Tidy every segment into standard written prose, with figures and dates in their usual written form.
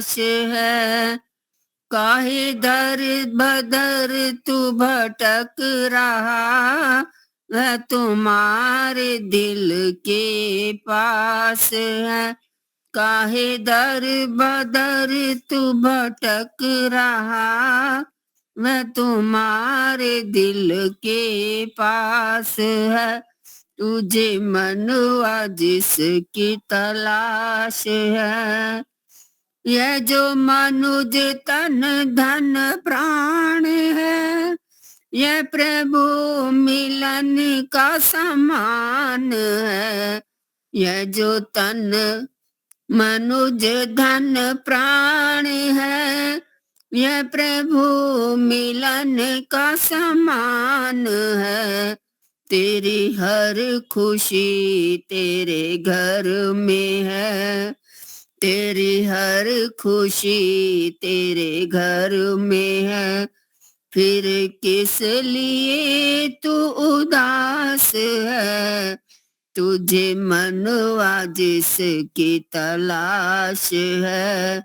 तलाश है। काहे दर बदर तू भटक रहा, वह तुम्हारे दिल के पास है। काहे दर बदर तू भटक रहा, वह तुम्हारे दिल के पास है। तुझे मनवा जिसकी तलाश है। यह जो मनुज तन धन प्राण है, यह प्रभु मिलन का समान है। यह जो तन मनुज धन प्राण है, यह प्रभु मिलन का समान है। तेरी हर खुशी तेरे घर में है, तेरी हर खुशी तेरे घर में है। फिर किस लिए तू उदास है, तुझे मनवा जिसकी तलाश है।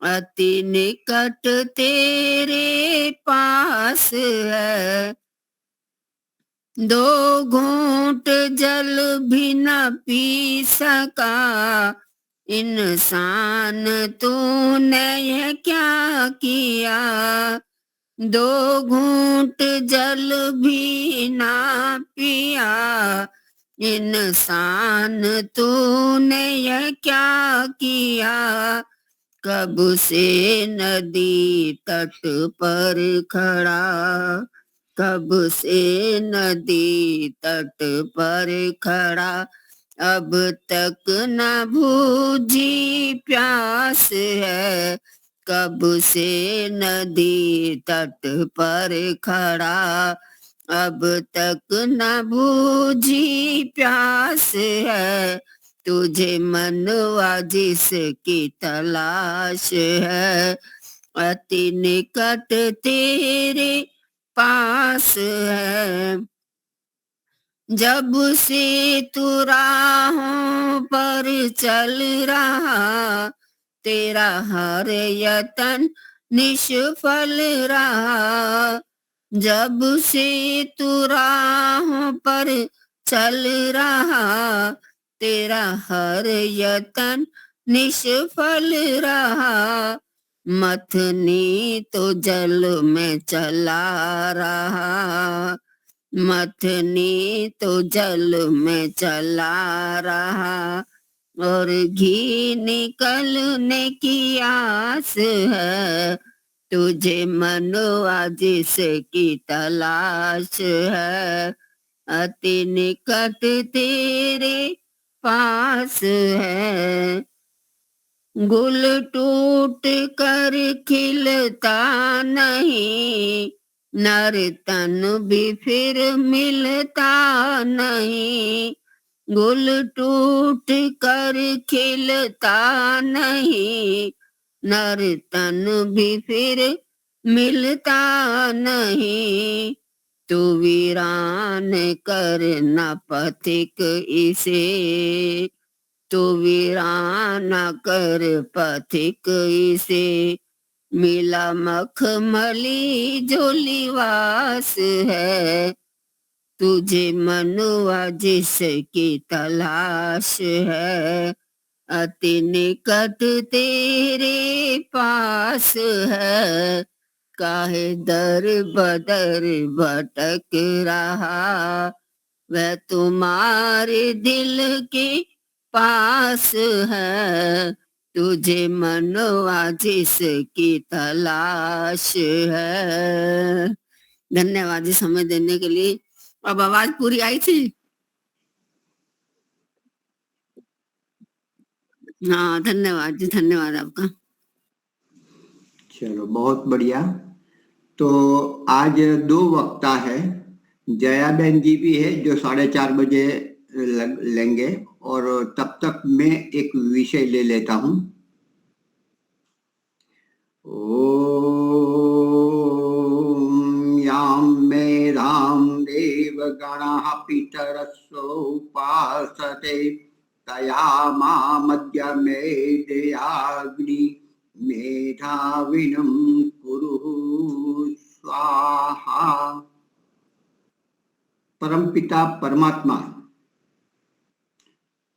अति निकट तेरे पास है, दो घूंट जल भी न पी सका। इंसान तूने यह क्या किया, दो घूंट जल भी ना पिया। इंसान तूने यह क्या किया, कब से नदी तट पर खड़ा, कब से नदी तट पर खड़ा। अब तक न बूझी प्यास है, कब से नदी तट पर खड़ा। अब तक न बूझी प्यास है, तुझे मनवा जिसकी तलाश है। अति निकट तेरे पास है, जब से तू राहों पर चल रहा, तेरा हर यतन निष्फल रहा। जब से तू राहों पर चल रहा, तेरा हर यतन निष्फल रहा। मथनी तो जल में चला रहा, मथनी तो जल में चला रहा। और घी निकलने की आस है, तुझे मनवा जिसकी तलाश है। अति निकट तेरे पास है, गुल टूट कर खिलता नहीं, नर तन भी फिर मिलता नहीं। गुल टूट कर खिलता नहीं, नर तन भी फिर मिलता नहीं। तू वीरान करना पथिक इसे, तू वीराना कर पथिक इसे। मिला मखमली जो लिवास है, तुझे मनवा जिसकी तलाश है। अति निकट तेरे पास है, काहे दर बदर भटक रहा, वह तुम्हारे दिल के पास है। तुझे मनवा जिसकी तलाश है। धन्यवाद जी समय देने के लिए। अब आवाज पूरी आई थी? हाँ धन्यवाद जी, धन्यवाद आपका। चलो बहुत बढ़िया। तो आज 2 वक्ता है, जयाबेन जी भी है जो 4:30 बजे लेंगे, और तब तक मैं एक विषय ले लेता हूँ। ओम याम मेधाम देवगणः पितरस्सोपासते, तया मामद्य मेधयाग्नि मेधाविनं कुरु स्वाहा। परमपिता परमात्मा,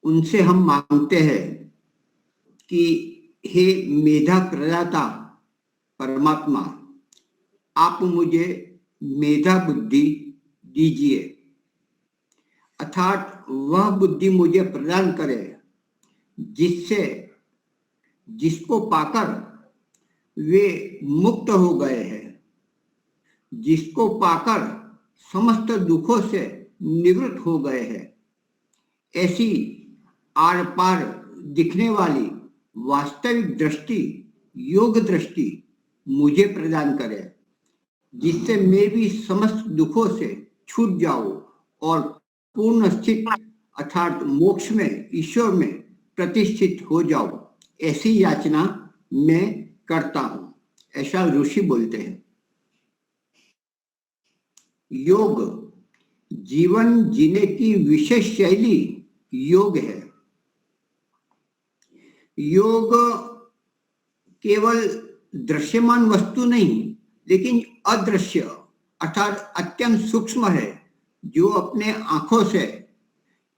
उनसे हम मांगते हैं कि हे मेधा प्रदाता परमात्मा, आप मुझे मेधा बुद्धि दीजिए, अर्थात वह बुद्धि मुझे प्रदान करे जिससे जिसको पाकर वे मुक्त हो गए हैं, जिसको पाकर समस्त दुखों से निवृत्त हो गए हैं। ऐसी आर पार दिखने वाली वास्तविक दृष्टि, योग दृष्टि मुझे प्रदान करे, जिससे मैं भी समस्त दुखों से छूट जाऊं और पूर्ण स्थित अर्थात मोक्ष में, ईश्वर में प्रतिष्ठित हो जाऊं। ऐसी याचना मैं करता हूं, ऐसा ऋषि बोलते हैं। योग जीवन जीने की विशेष शैली योग है। योग केवल दृश्यमान वस्तु नहीं, लेकिन अदृश्य अर्थात अत्यंत सूक्ष्म है, जो अपने आंखों से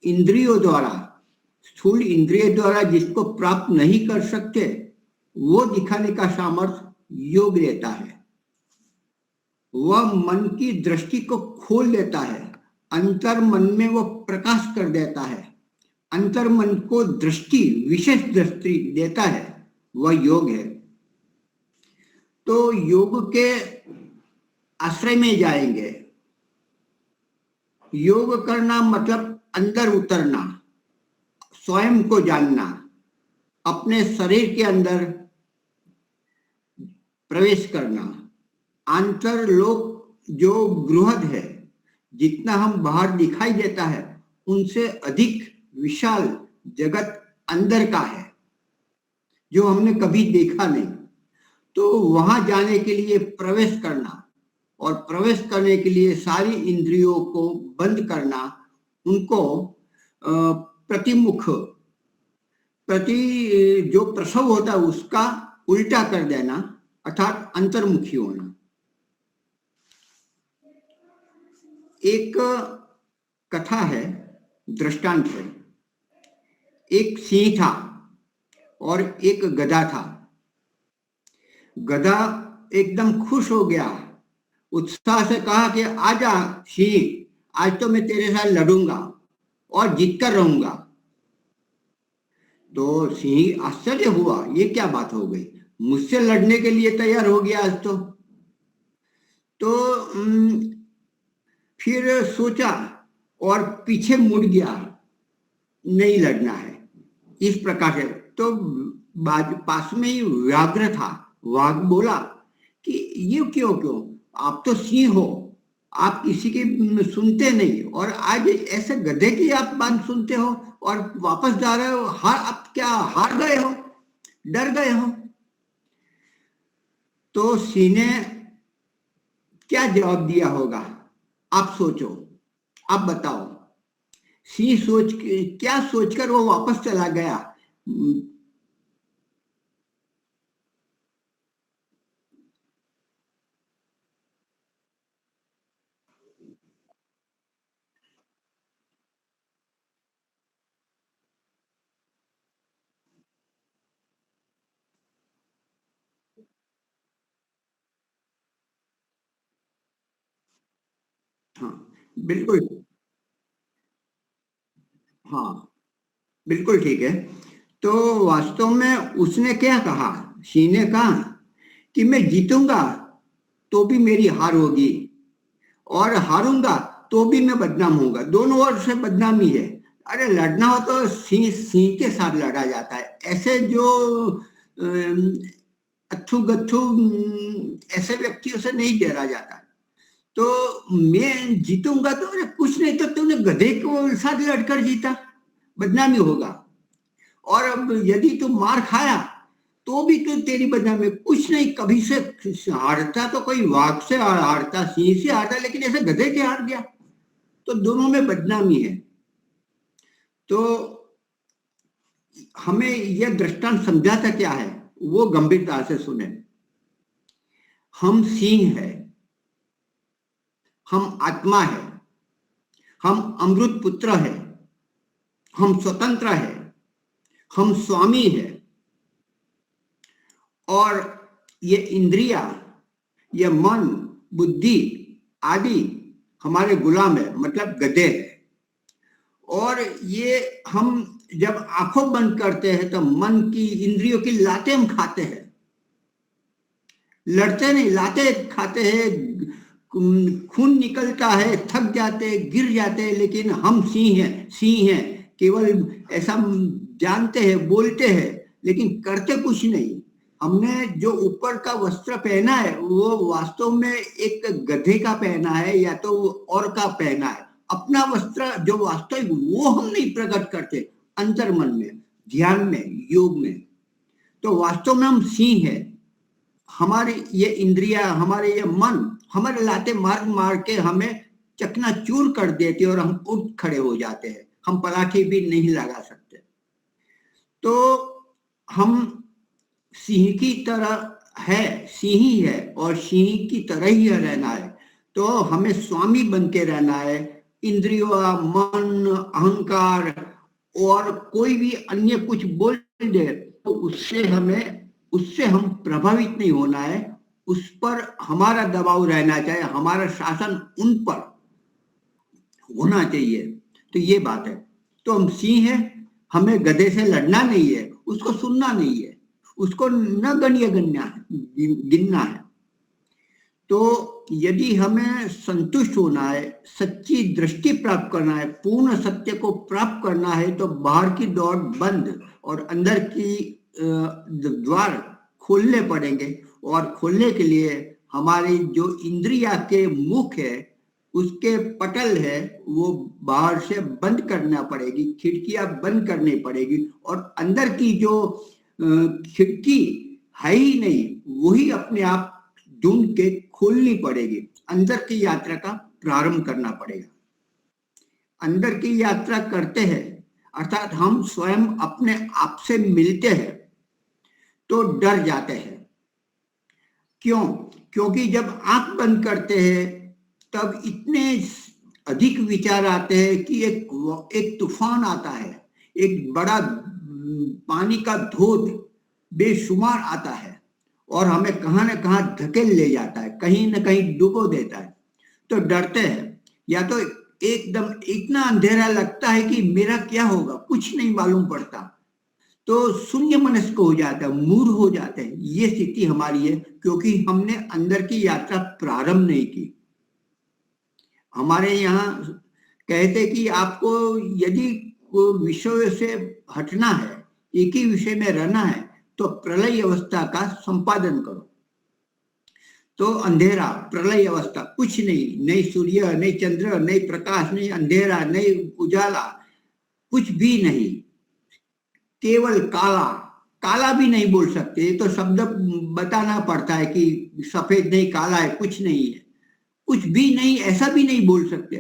इंद्रियों द्वारा, स्थूल इंद्रिय द्वारा जिसको प्राप्त नहीं कर सकते, वो दिखाने का सामर्थ्य योग देता है। वह मन की दृष्टि को खोल देता है, अंतर मन में वो प्रकाश कर देता है, अंतर मन को दृष्टि, विशेष दृष्टि देता है, वह योग है। तो योग के आश्रय में जाएंगे। योग करना मतलब अंदर उतरना, स्वयं को जानना, अपने शरीर के अंदर प्रवेश करना। आंतरलोक जो बृहद है, जितना हम बाहर दिखाई देता है, उनसे अधिक विशाल जगत अंदर का है, जो हमने कभी देखा नहीं। तो वहां जाने के लिए प्रवेश करना, और प्रवेश करने के लिए सारी इंद्रियों को बंद करना, उनको प्रतिमुख, जो प्रसव होता है उसका उल्टा कर देना, अर्थात अंतर्मुखी होना। एक कथा है, दृष्टांत है। एक सिंह था और एक गधा था। गधा एकदम खुश हो गया, उत्साह से कहा कि आजा सिंह, आज तो मैं तेरे साथ लड़ूंगा और जीत कर रहूंगा। तो सिंह आश्चर्य हुआ, ये क्या बात हो गई, मुझसे लड़ने के लिए तैयार हो गया आज तो फिर सोचा और पीछे मुड़ गया, नहीं लड़ना है, इस प्रकार से। तो पास में ही व्याघ्र था, वाघ बोला कि ये क्यों, आप तो सिंह हो, आप किसी की सुनते नहीं, और आज ऐसे गधे की आप बात सुनते हो और वापस जा रहे हो, आप क्या हार गए हो, डर गए हो? तो सिंह ने क्या जवाब दिया होगा, आप सोचो, आप बताओ। सिंह क्या सोचकर वो वापस चला गया? हाँ बिल्कुल, हाँ बिल्कुल ठीक है। तो वास्तव में उसने क्या कहा, सिंह ने कहा कि मैं जीतूंगा तो भी मेरी हार होगी, और हारूंगा तो भी मैं बदनाम होऊंगा, दोनों ओर से बदनामी है। अरे लड़ना हो तो सिंह सिंह के साथ लड़ा जाता है, ऐसे जो अथू गथू ऐसे व्यक्तियों से नहीं डरा जाता। तो मैं जीतूंगा तो, अरे कुछ नहीं तो तूने गधे को साथ लड़कर जीता, बदनामी होगा। और अब यदि तू मार खाया तो भी तो तेरी बदनामी, कुछ नहीं, कभी से हारता तो कोई वाघ से हारता, सिंह से हारता, लेकिन ऐसे गधे के हार गया, तो दोनों में बदनामी है। तो हमें यह दृष्टांत समझाता क्या है, वो गंभीरता से सुने। हम सिंह है, हम आत्मा है, हम अमृत पुत्र है, हम स्वतंत्र है, हम स्वामी है। और ये इंद्रिया, ये मन, बुद्धि आदि हमारे गुलाम है, मतलब गधे है। और ये हम जब आंखों बंद करते हैं तो मन की, इंद्रियों की लातें हम खाते हैं, लड़ते नहीं, लाते खाते हैं, खून निकलता है, थक जाते, गिर जाते, लेकिन हम सिंह हैं, सिंह हैं। केवल ऐसा जानते हैं, बोलते हैं, लेकिन करते कुछ नहीं। हमने जो ऊपर का वस्त्र पहना है वो वास्तव में एक गधे का पहना है या तो और का पहना है। अपना वस्त्र जो वास्तविक वो हम नहीं प्रकट करते अंतर मन में, ध्यान में, योग में। तो वास्तव में हम सिंह है। हमारी ये इंद्रिया, हमारे ये मन हमारे लाते मार मार के हमें चकनाचूर कर देते और हम उठ खड़े हो जाते हैं, हम पलाठी भी नहीं लगा सकते। तो हम सिंह की तरह है, सिंह ही है और सिंह की तरह ही रहना है। तो हमें स्वामी बन के रहना है। इंद्रियों, मन, अहंकार और कोई भी अन्य कुछ बोल दे तो उससे हम प्रभावित नहीं होना है। उस पर हमारा दबाव रहना चाहिए, हमारा शासन उन पर होना चाहिए। तो ये बात है। तो हम सिंह है, हमें गधे से लड़ना नहीं है, उसको सुनना नहीं है, उसको न गण्य गिनना है। तो यदि हमें संतुष्ट होना है, सच्ची दृष्टि प्राप्त करना है, पूर्ण सत्य को प्राप्त करना है, तो बाहर की दौड़ बंद और अंदर की द्वार खोलने पड़ेंगे। और खोलने के लिए हमारी जो इंद्रिया के मुख है, उसके पटल है, वो बाहर से बंद करना पड़ेगी, खिड़कियां बंद करनी पड़ेगी। और अंदर की जो खिड़की है ही नहीं, वही अपने आप ढूंढ के खोलनी पड़ेगी। अंदर की यात्रा का प्रारंभ करना पड़ेगा। अंदर की यात्रा करते हैं अर्थात हम स्वयं अपने आप से मिलते हैं तो डर जाते हैं। क्यों? क्योंकि जब आंख बंद करते हैं तब इतने अधिक विचार आते हैं कि एक तूफान आता है, एक बड़ा पानी का धोध बेशुमार आता है और हमें कहां न कहां धकेल ले जाता है, कहीं न कहीं डुबो देता है। तो डरते हैं, या तो एकदम इतना अंधेरा लगता है कि मेरा क्या होगा, कुछ नहीं मालूम पड़ता, तो शून्य मनस्क हो जाता है, मूढ़ हो जाते हैं। ये स्थिति हमारी है क्योंकि हमने अंदर की यात्रा प्रारंभ नहीं की। हमारे यहाँ कहते कि आपको यदि विषय से हटना है, एक ही विषय में रहना है, तो प्रलय अवस्था का संपादन करो। तो अंधेरा, प्रलय अवस्था, कुछ नहीं, नहीं सूर्य, नहीं चंद्र, नहीं प्रकाश, नहीं अंधेरा, नहीं उजाला, कुछ भी नहीं, केवल काला। काला भी नहीं बोल सकते, तो शब्द बताना पड़ता है कि सफेद नहीं, काला है, कुछ नहीं है, कुछ भी नहीं, ऐसा भी नहीं बोल सकते।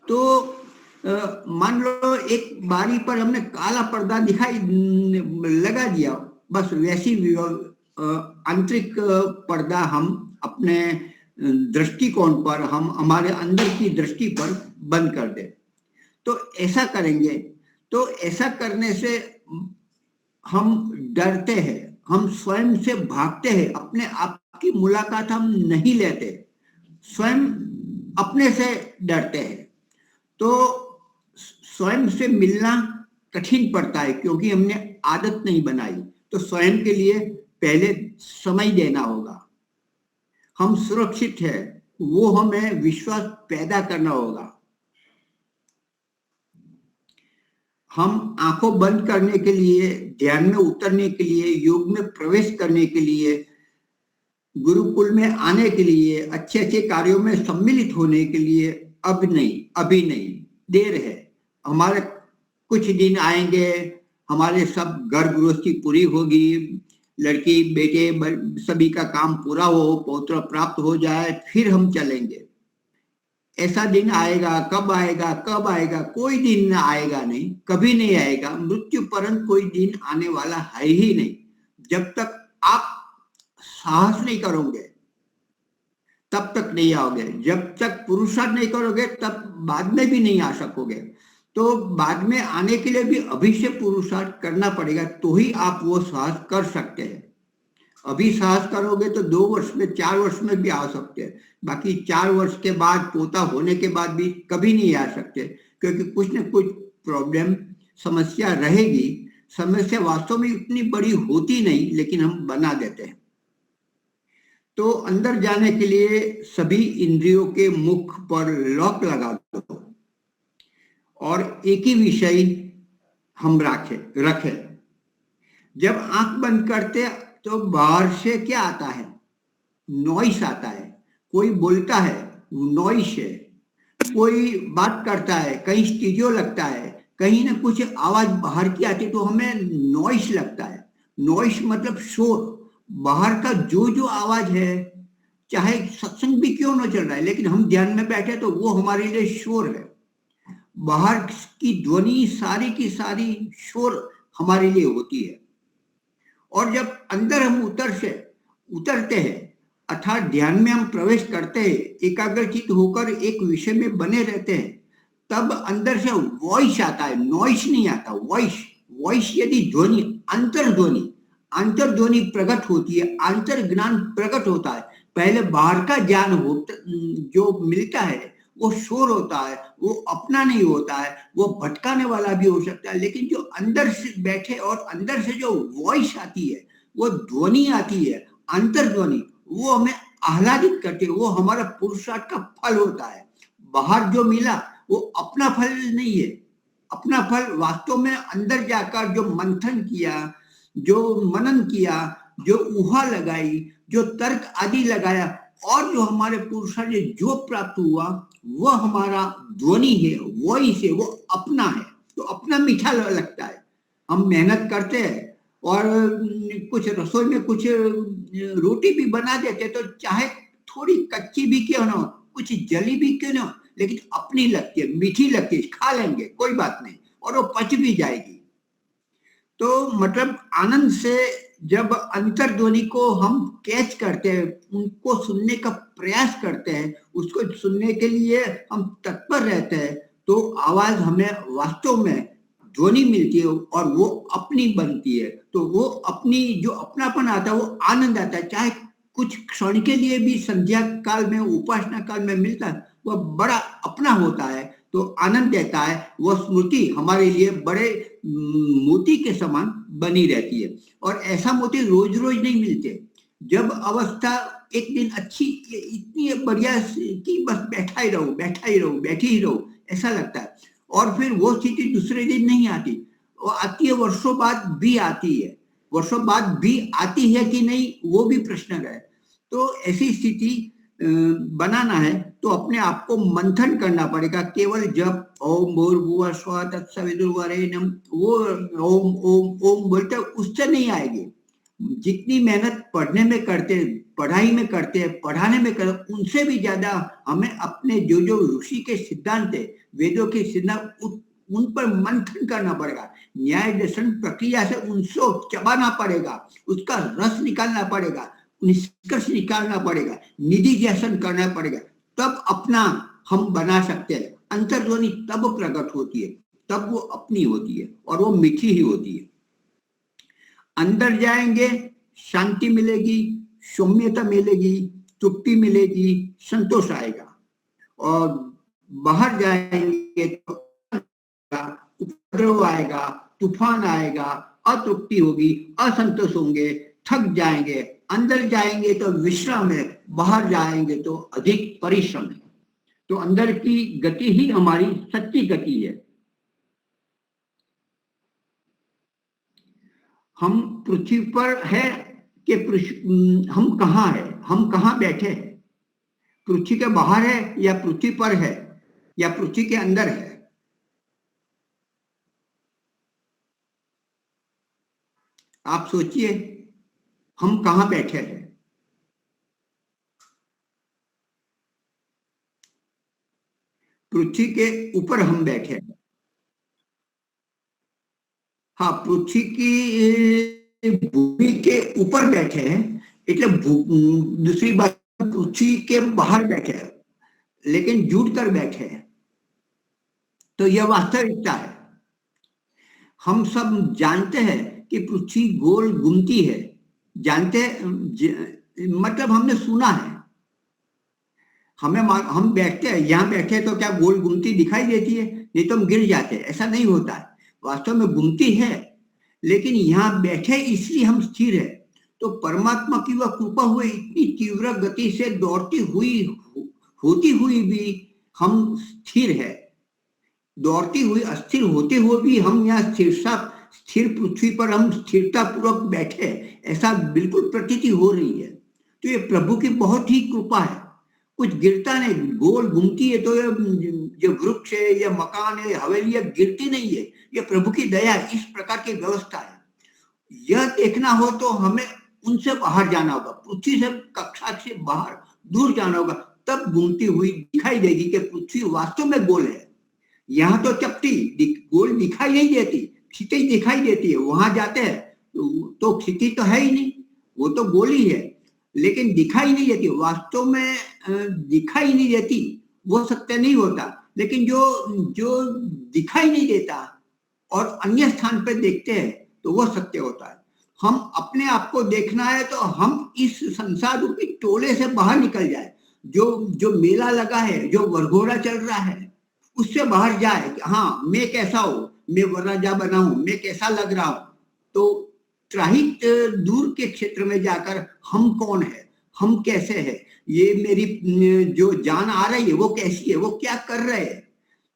तो मान लो एक बारी पर हमने काला पर्दा दिखाई लगा दिया, बस वैसी आंतरिक पर्दा हम अपने दृष्टिकोण पर, हम हमारे अंदर की दृष्टि पर बंद कर दे। तो ऐसा करेंगे तो ऐसा करने से हम डरते हैं, हम स्वयं से भागते हैं, अपने आप की मुलाकात हम नहीं लेते, स्वयं अपने से डरते हैं। तो स्वयं से मिलना कठिन पड़ता है क्योंकि हमने आदत नहीं बनाई। तो स्वयं के लिए पहले समय देना होगा। हम सुरक्षित है, वो हमें विश्वास पैदा करना होगा। हम आंखों बंद करने के लिए, ध्यान में उतरने के लिए, योग में प्रवेश करने के लिए, गुरुकुल में आने के लिए, अच्छे अच्छे कार्यों में सम्मिलित होने के लिए अब नहीं, अभी नहीं, देर है। हमारे कुछ दिन आएंगे, हमारे सब घर गृहस्थी पूरी होगी, लड़की बेटे सभी का काम पूरा हो, पौत्र प्राप्त हो जाए, फिर हम चलेंगे। ऐसा दिन आएगा, कब आएगा, कब आएगा, कोई दिन आएगा नहीं, कभी नहीं आएगा। मृत्यु परंत कोई दिन आने वाला है ही नहीं। जब तक आप साहस नहीं करोगे तब तक नहीं आओगे। जब तक पुरुषार्थ नहीं करोगे तब बाद में भी नहीं आ सकोगे। तो बाद में आने के लिए भी अभी से पुरुषार्थ करना पड़ेगा, तो ही आप वो साहस कर सकते हैं। अभी साहस करोगे तो 2 वर्ष में, 4 वर्ष में भी आ सकते हैं, बाकी 4 वर्ष के बाद, पोता होने के बाद भी कभी नहीं आ सकते, क्योंकि कुछ न कुछ प्रॉब्लम, समस्या रहेगी। समस्या वास्तव में इतनी बड़ी होती नहीं, लेकिन हम बना देते हैं। तो अंदर जाने के लिए सभी इंद्रियों के मुख पर लॉक लगा दो और एक ही विषय हम रखे। जब आंख बंद करते तो बाहर से क्या आता है? नॉइस आता है। कोई बोलता है, नॉइस है। कोई बात करता है, कहीं स्टीरियो लगता है, कहीं ना कुछ आवाज बाहर की आती, तो हमें नॉइस लगता है। नॉइस मतलब शोर। बाहर का जो आवाज है, चाहे सत्संग भी क्यों ना चल रहा है, लेकिन हम ध्यान में बैठे तो वो हमारे लिए शोर है। बाहर की ध्वनि सारी की सारी शोर हमारे लिए होती है। और जब अंदर हम उतरते हैं, अर्थात ध्यान में हम प्रवेश करते हैं, एकाग्रचित होकर एक विषय में बने रहते हैं, तब अंदर से वॉइस आता है, नॉइस नहीं आता। वॉइस यदि ध्वनि, अंतर्ध्वनि प्रकट होती है, अंतर ज्ञान प्रकट होता है। पहले बाहर का ज्ञान जो मिलता है वो शोर होता है, वो अपना नहीं होता है, वो भटकाने वाला भी हो सकता है। लेकिन जो अंदर से बैठे और अंदर से जो वॉइस आती है, वो ध्वनि आती है, अंतर्ध्वनि, वो हमें आह्लादित करती है। वो हमारा पुरुषार्थ का फल होता है। बाहर जो मिला वो अपना फल नहीं है। अपना फल वास्तव में अंदर जाकर जो मंथन किया, जो मनन किया, जो ऊहा लगाई, जो तर्क आदि लगाया, और जो हमारे पुरुषार्थ जो प्राप्त हुआ, वो हमारा ध्वनि है, वॉइस है, वो अपना है। तो अपना मीठा लगता है। हम मेहनत करते हैं और कुछ रसोई में कुछ रोटी भी बना देते, तो चाहे थोड़ी कच्ची भी क्यों ना, कुछ जली भी क्यों ना, लेकिन अपनी लगती है, मीठी लगती है, खा लेंगे, कोई बात नहीं, और वो पच भी जाएगी। तो मतलब आनंद से जब अंतर्ध्वनि को हम कैच करते हैं, उनको सुनने का प्रयास करते हैं, उसको सुनने के लिए हम तत्पर रहते हैं, तो आवाज हमें वास्तव में ध्वनि मिलती है और वो अपनी बनती है। तो वो अपनी जो अपनापन आता है, वो आनंद आता है। चाहे कुछ क्षण के लिए भी संध्या काल में, उपासना काल में मिलता है, वह बड़ा अपना होता है, तो आनंद देता है। वह स्मृति हमारे लिए बड़े मोती के समान बनी रहती है। और ऐसा मोती रोज रोज नहीं मिलते। जब अवस्था एक दिन अच्छी, इतनी बढ़िया कि बस बैठा ही रहो, बैठी ही रहो, ऐसा लगता है, और फिर वो स्थिति दूसरे दिन नहीं आती। वो आती है, वर्षों बाद भी आती है। वर्षों बाद भी आती है कि नहीं, वो भी प्रश्न है। तो ऐसी स्थिति बनाना है तो अपने आप को मंथन करना पड़ेगा। केवल जब ओम भूर्भुवः स्वः तत्सवितुर्वरेण्यम, वो ओम ओम ओम बोलते उससे नहीं आएगी। जितनी मेहनत पढ़ने में करते, पढ़ाई में करते हैं, पढ़ाने में करते, उनसे भी ज्यादा हमें अपने जो ऋषि के सिद्धांत है, वेदों के सिद्धांत, उन पर मंथन करना पड़ेगा। न्याय दर्शन प्रक्रिया से उनको चबाना पड़ेगा, उसका रस निकालना पड़ेगा, निष्कर्ष निकालना पड़ेगा, निधि ध्यान करना पड़ेगा, तब अपना हम बना सकते हैं। अंतर्ध्वनि तब प्रकट होती है, तब वो अपनी होती है और वो मीठी ही होती है। अंदर जाएंगे, शांति मिलेगी, सौम्यता मिलेगी, तृप्ति मिलेगी, संतोष आएगा। और बाहर जाएंगे तो उपद्रव आएगा, तूफान आएगा, अतृप्ति होगी, असंतोष होंगे, थक जाएंगे। अंदर जाएंगे तो विश्राम है, बाहर जाएंगे तो अधिक परिश्रम है। तो अंदर की गति ही हमारी सच्ची गति है। हम पृथ्वी पर है कि हम कहाँ है, हम कहाँ बैठे हैं? पृथ्वी के बाहर है या पृथ्वी पर है या पृथ्वी के अंदर है? आप सोचिए, हम कहाँ बैठे हैं? पृथ्वी के ऊपर हम बैठे हैं। हाँ, पृथ्वी की भूमि के ऊपर बैठे हैं, એટલે दूसरी बात पृथ्वी के बाहर बैठे हैं, लेकिन जुड़ कर बैठे हैं। तो यह वास्तविकता है। हम सब जानते हैं कि पृथ्वी गोल घूमती है, जानते मतलब हमने सुना है। हम बैठते हैं, यहाँ बैठे हैं तो क्या गोल घूमती दिखाई देती है? नहीं तो हम गिर जाते हैं। ऐसा नहीं होता है, वास्तव में घूमती है, लेकिन यहाँ बैठे इसलिए हम स्थिर है। तो परमात्मा की वह कृपा हुई इतनी तीव्र गति से दौड़ती हुई होती हुई भी हम स्थिर है, दौड़ती हुई अस्थिर होते हुए भी हम यहाँ स्थिर पृथ्वी पर हम स्थिरता पूर्वक बैठे, ऐसा बिल्कुल प्रतीति हो रही है। तो ये प्रभु की बहुत ही कृपा है। कुछ गिरता नहीं, गोल घूमती है तो ये वृक्ष है, ये मकान है, हवेली है, गिरती नहीं है। ये प्रभु की दया है, इस प्रकार की व्यवस्था है। यह देखना हो तो हमें उनसे बाहर जाना होगा, पृथ्वी से कक्षा से बाहर दूर जाना होगा, तब घूमती हुई दिखाई देगी कि पृथ्वी वास्तव में गोल है। यहाँ तो चपटी गोल दिखाई नहीं देती, क्षितिज दिखाई देती है। वहां जाते हैं तो क्षितिज तो है ही नहीं, वो तो गोल ही है, लेकिन दिखाई नहीं देती। वास्तव में दिखाई नहीं देती वो सत्य नहीं होता, लेकिन जो दिखाई नहीं देता और अन्य स्थान पर देखते हैं तो वो सत्य होता है। हम अपने आप को देखना है तो हम इस संसार रूपी टोले से बाहर निकल जाए। जो मेला लगा है, जो वरघोड़ा चल रहा है, उससे बाहर जाए कि हाँ मैं कैसा हूं, मैं वरराजा बना हूं, मैं कैसा लग रहा हूं। तो त्राहित दूर के क्षेत्र में जाकर हम कौन है, हम कैसे है, ये मेरी जो जान आ रही है वो कैसी है, वो क्या कर रहे हैं,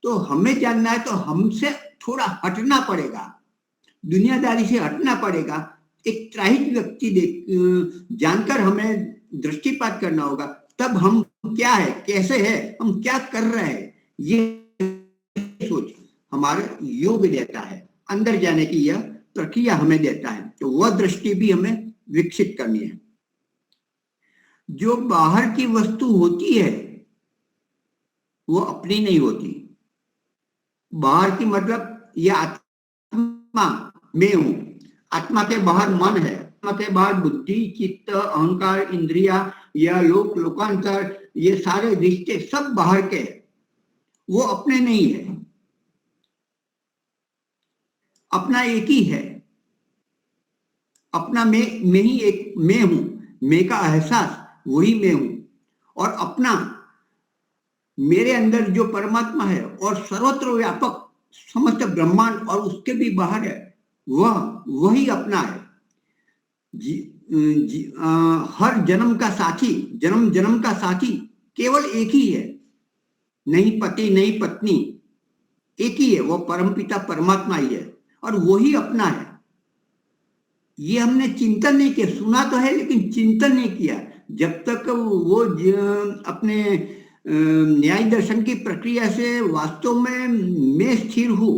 तो हमें जानना है। तो हमसे थोड़ा हटना पड़ेगा, दुनियादारी से हटना पड़ेगा। एक त्राहित व्यक्ति जानकर हमें दृष्टिपात करना होगा, तब हम क्या है, कैसे है, हम क्या कर रहे हैं, ये सोच हमारे योग देता है, अंदर जाने की यह प्रक्रिया हमें देता है। तो वह दृष्टि भी हमें विकसित करनी है। जो बाहर की वस्तु होती है वो अपनी नहीं होती। बाहर की मतलब यह आत्मा मैं हूं, आत्मा के बाहर मन है, आत्मा के बाहर बुद्धि, चित्त, अहंकार, इंद्रिया, यह लोक, लोकांतर, ये सारे रिश्ते सब बाहर के, वो अपने नहीं है। अपना एक ही है, अपना मैं ही एक मैं हूं, मैं का एहसास वही मैं हूं। और अपना मेरे अंदर जो परमात्मा है और सर्वत्र व्यापक समस्त ब्रह्मांड और उसके भी बाहर है, वही अपना है। हर जन्म का साथी, जन्म जन्म का साथी केवल एक ही है, नहीं पति नहीं पत्नी, एक ही है, वो परमपिता परमात्मा ही है और वही अपना है। ये हमने चिंतन नहीं किया, सुना तो है लेकिन चिंतन नहीं किया। जब तक वो अपने न्याय दर्शन की प्रक्रिया से वास्तव में मैं स्थिर हूं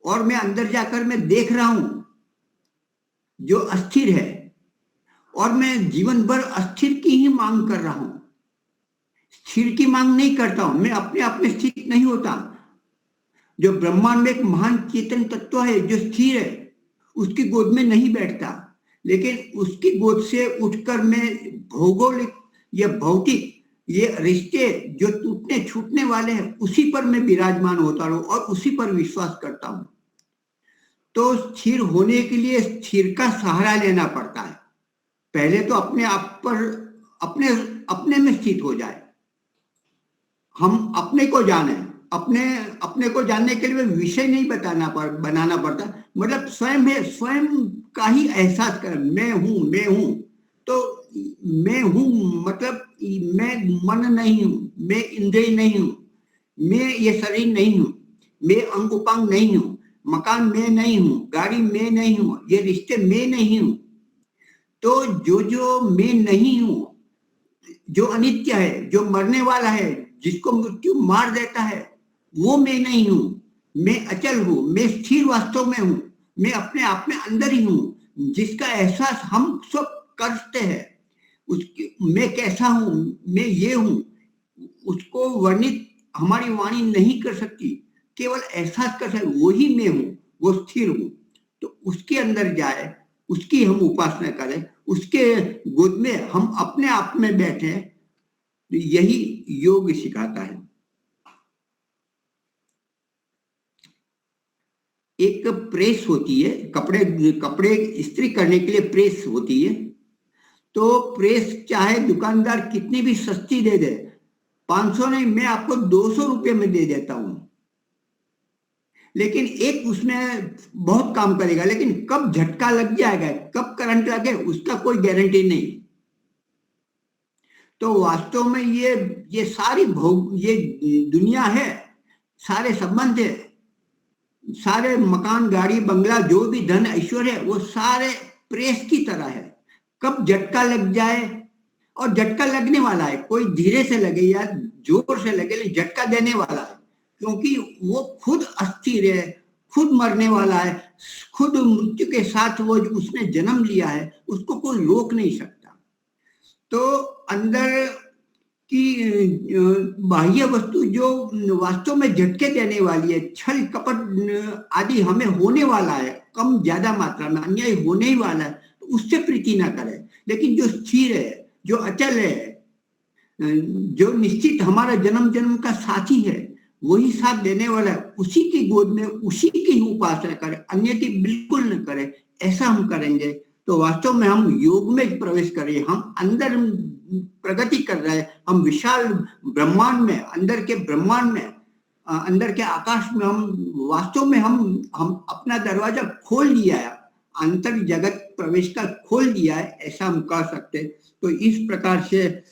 और मैं अंदर जाकर मैं देख रहा हूं जो अस्थिर है, और मैं जीवन भर अस्थिर की ही मांग कर रहा हूं, स्थिर की मांग नहीं करता हूं। मैं अपने आप में स्थिर नहीं होता। जो ब्रह्मांड में एक महान चेतन तत्व है जो स्थिर है, उसकी गोद में नहीं बैठता, लेकिन उसकी गोद से उठकर मैं भौगोलिक या भौतिक ये रिश्ते जो टूटने छूटने वाले हैं उसी पर मैं विराजमान होता रहूं और उसी पर विश्वास करता हूं। तो स्थिर होने के लिए स्थिर का सहारा लेना पड़ता है। पहले तो अपने आप पर अपने में स्थित हो जाए, हम अपने को जाने। अपने को जानने के लिए विषय नहीं बनाना पड़ता, मतलब स्वयं है, स्वयं का ही एहसास कर, मैं हूं। तो मैं हूं मतलब मैं मन नहीं हूं, मैं इंद्रिय नहीं हूं, मैं ये शरीर नहीं हूं, मैं अंग उपांग नहीं हूं, मकान मैं नहीं हूं, गाड़ी मैं नहीं हूं, ये रिश्ते मैं नहीं हूं। तो जो मैं नहीं हूं, जो अनित्य है, जो मरने वाला है, जिसको मृत्यु मार देता है, वो मैं नहीं हूं। मैं अचल हूं, मैं स्थिर वास्तव में हूं, मैं अपने आप में अंदर ही हूं, जिसका एहसास हम सब करते हैं। उसकी मैं कैसा हूं, मैं ये हूं, उसको वर्णित हमारी वाणी नहीं कर सकती, केवल एहसास कर सकते वही मैं हूं, वो स्थिर हूं। तो उसके अंदर जाए, उसकी हम उपासना करें, उसके गोद में हम अपने आप में बैठे, तो यही योग सिखाता है। एक प्रेस होती है, कपड़े कपड़े इस्त्री करने के लिए प्रेस होती है। तो प्रेस चाहे दुकानदार कितनी भी सस्ती दे दे, 500 नहीं, मैं आपको 200 रुपये में दे देता हूं, लेकिन एक उसमें बहुत काम करेगा, लेकिन कब झटका लग जाएगा, कब करंट लगे, उसका कोई गारंटी नहीं। तो वास्तव में ये सारी ये दुनिया है, सारे संबंध है, सारे मकान, गाड़ी, बंगला, जो भी धन ऐश्वर्य है, वो सारे प्रेस की तरह है। कब झटका लग जाए, और झटका लगने वाला है, कोई धीरे से लगे या जोर से लगे, लेकिन झटका देने वाला है, क्योंकि वो खुद अस्थिर है, खुद मरने वाला है, खुद मृत्यु के साथ वो उसने जन्म लिया है, उसको कोई रोक नहीं सकता। तो अंदर कि बाह्य वस्तु जो वास्तव में झटके देने वाली है, छल कपट आदि हमें होने वाला है, कम ज्यादा मात्रा में अन्याय होने ही वाला है, तो उससे प्रीति ना करें। लेकिन जो स्थिर है, जो अचल है, जो निश्चित हमारा जन्म जन्म का साथी है, वही साथ देने वाला है, उसी की गोद में उसी की उपासना करें, अन्य की बिल्कुल न करें। ऐसा हम करेंगे तो वास्तव में हम योग में प्रवेश करें, हम अंदर प्रगति कर रहे हैं, हम विशाल ब्रह्मांड में, अंदर के ब्रह्मांड में, अंदर के आकाश में हम वास्तव में हम अपना दरवाजा खोल लिया है, अंतर जगत प्रवेश का खोल दिया है, ऐसा हम कह सकते। तो इस प्रकार से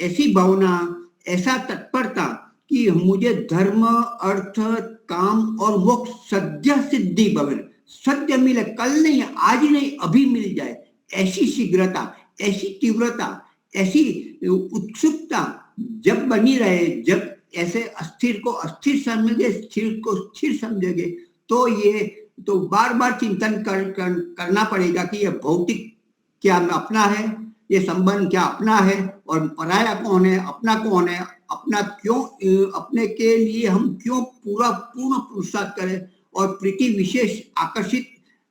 ऐसी भावना, ऐसा तत्परता कि मुझे धर्म, अर्थ, काम और मोक्ष सद्य सिद्धि भवन, सत्य मिले, कल नहीं, आज नहीं, अभी मिल जाए, ऐसी शीघ्रता, ऐसी तीव्रता, ऐसी उत्सुकता जब बनी रहे, जब ऐसे अस्थिर को अस्थिर समझे, स्थिर को स्थिर समझेंगे, तो ये तो बार बार चिंतन करना पड़ेगा कि ये भौतिक क्या अपना है, ये संबंध क्या अपना है, और पराया कौन है, अपना कौन है, अपना क्यों, अपने के लिए हम क्यों पूर्ण पुरुषार्थ करें, और प्रीति विशेष आकर्षित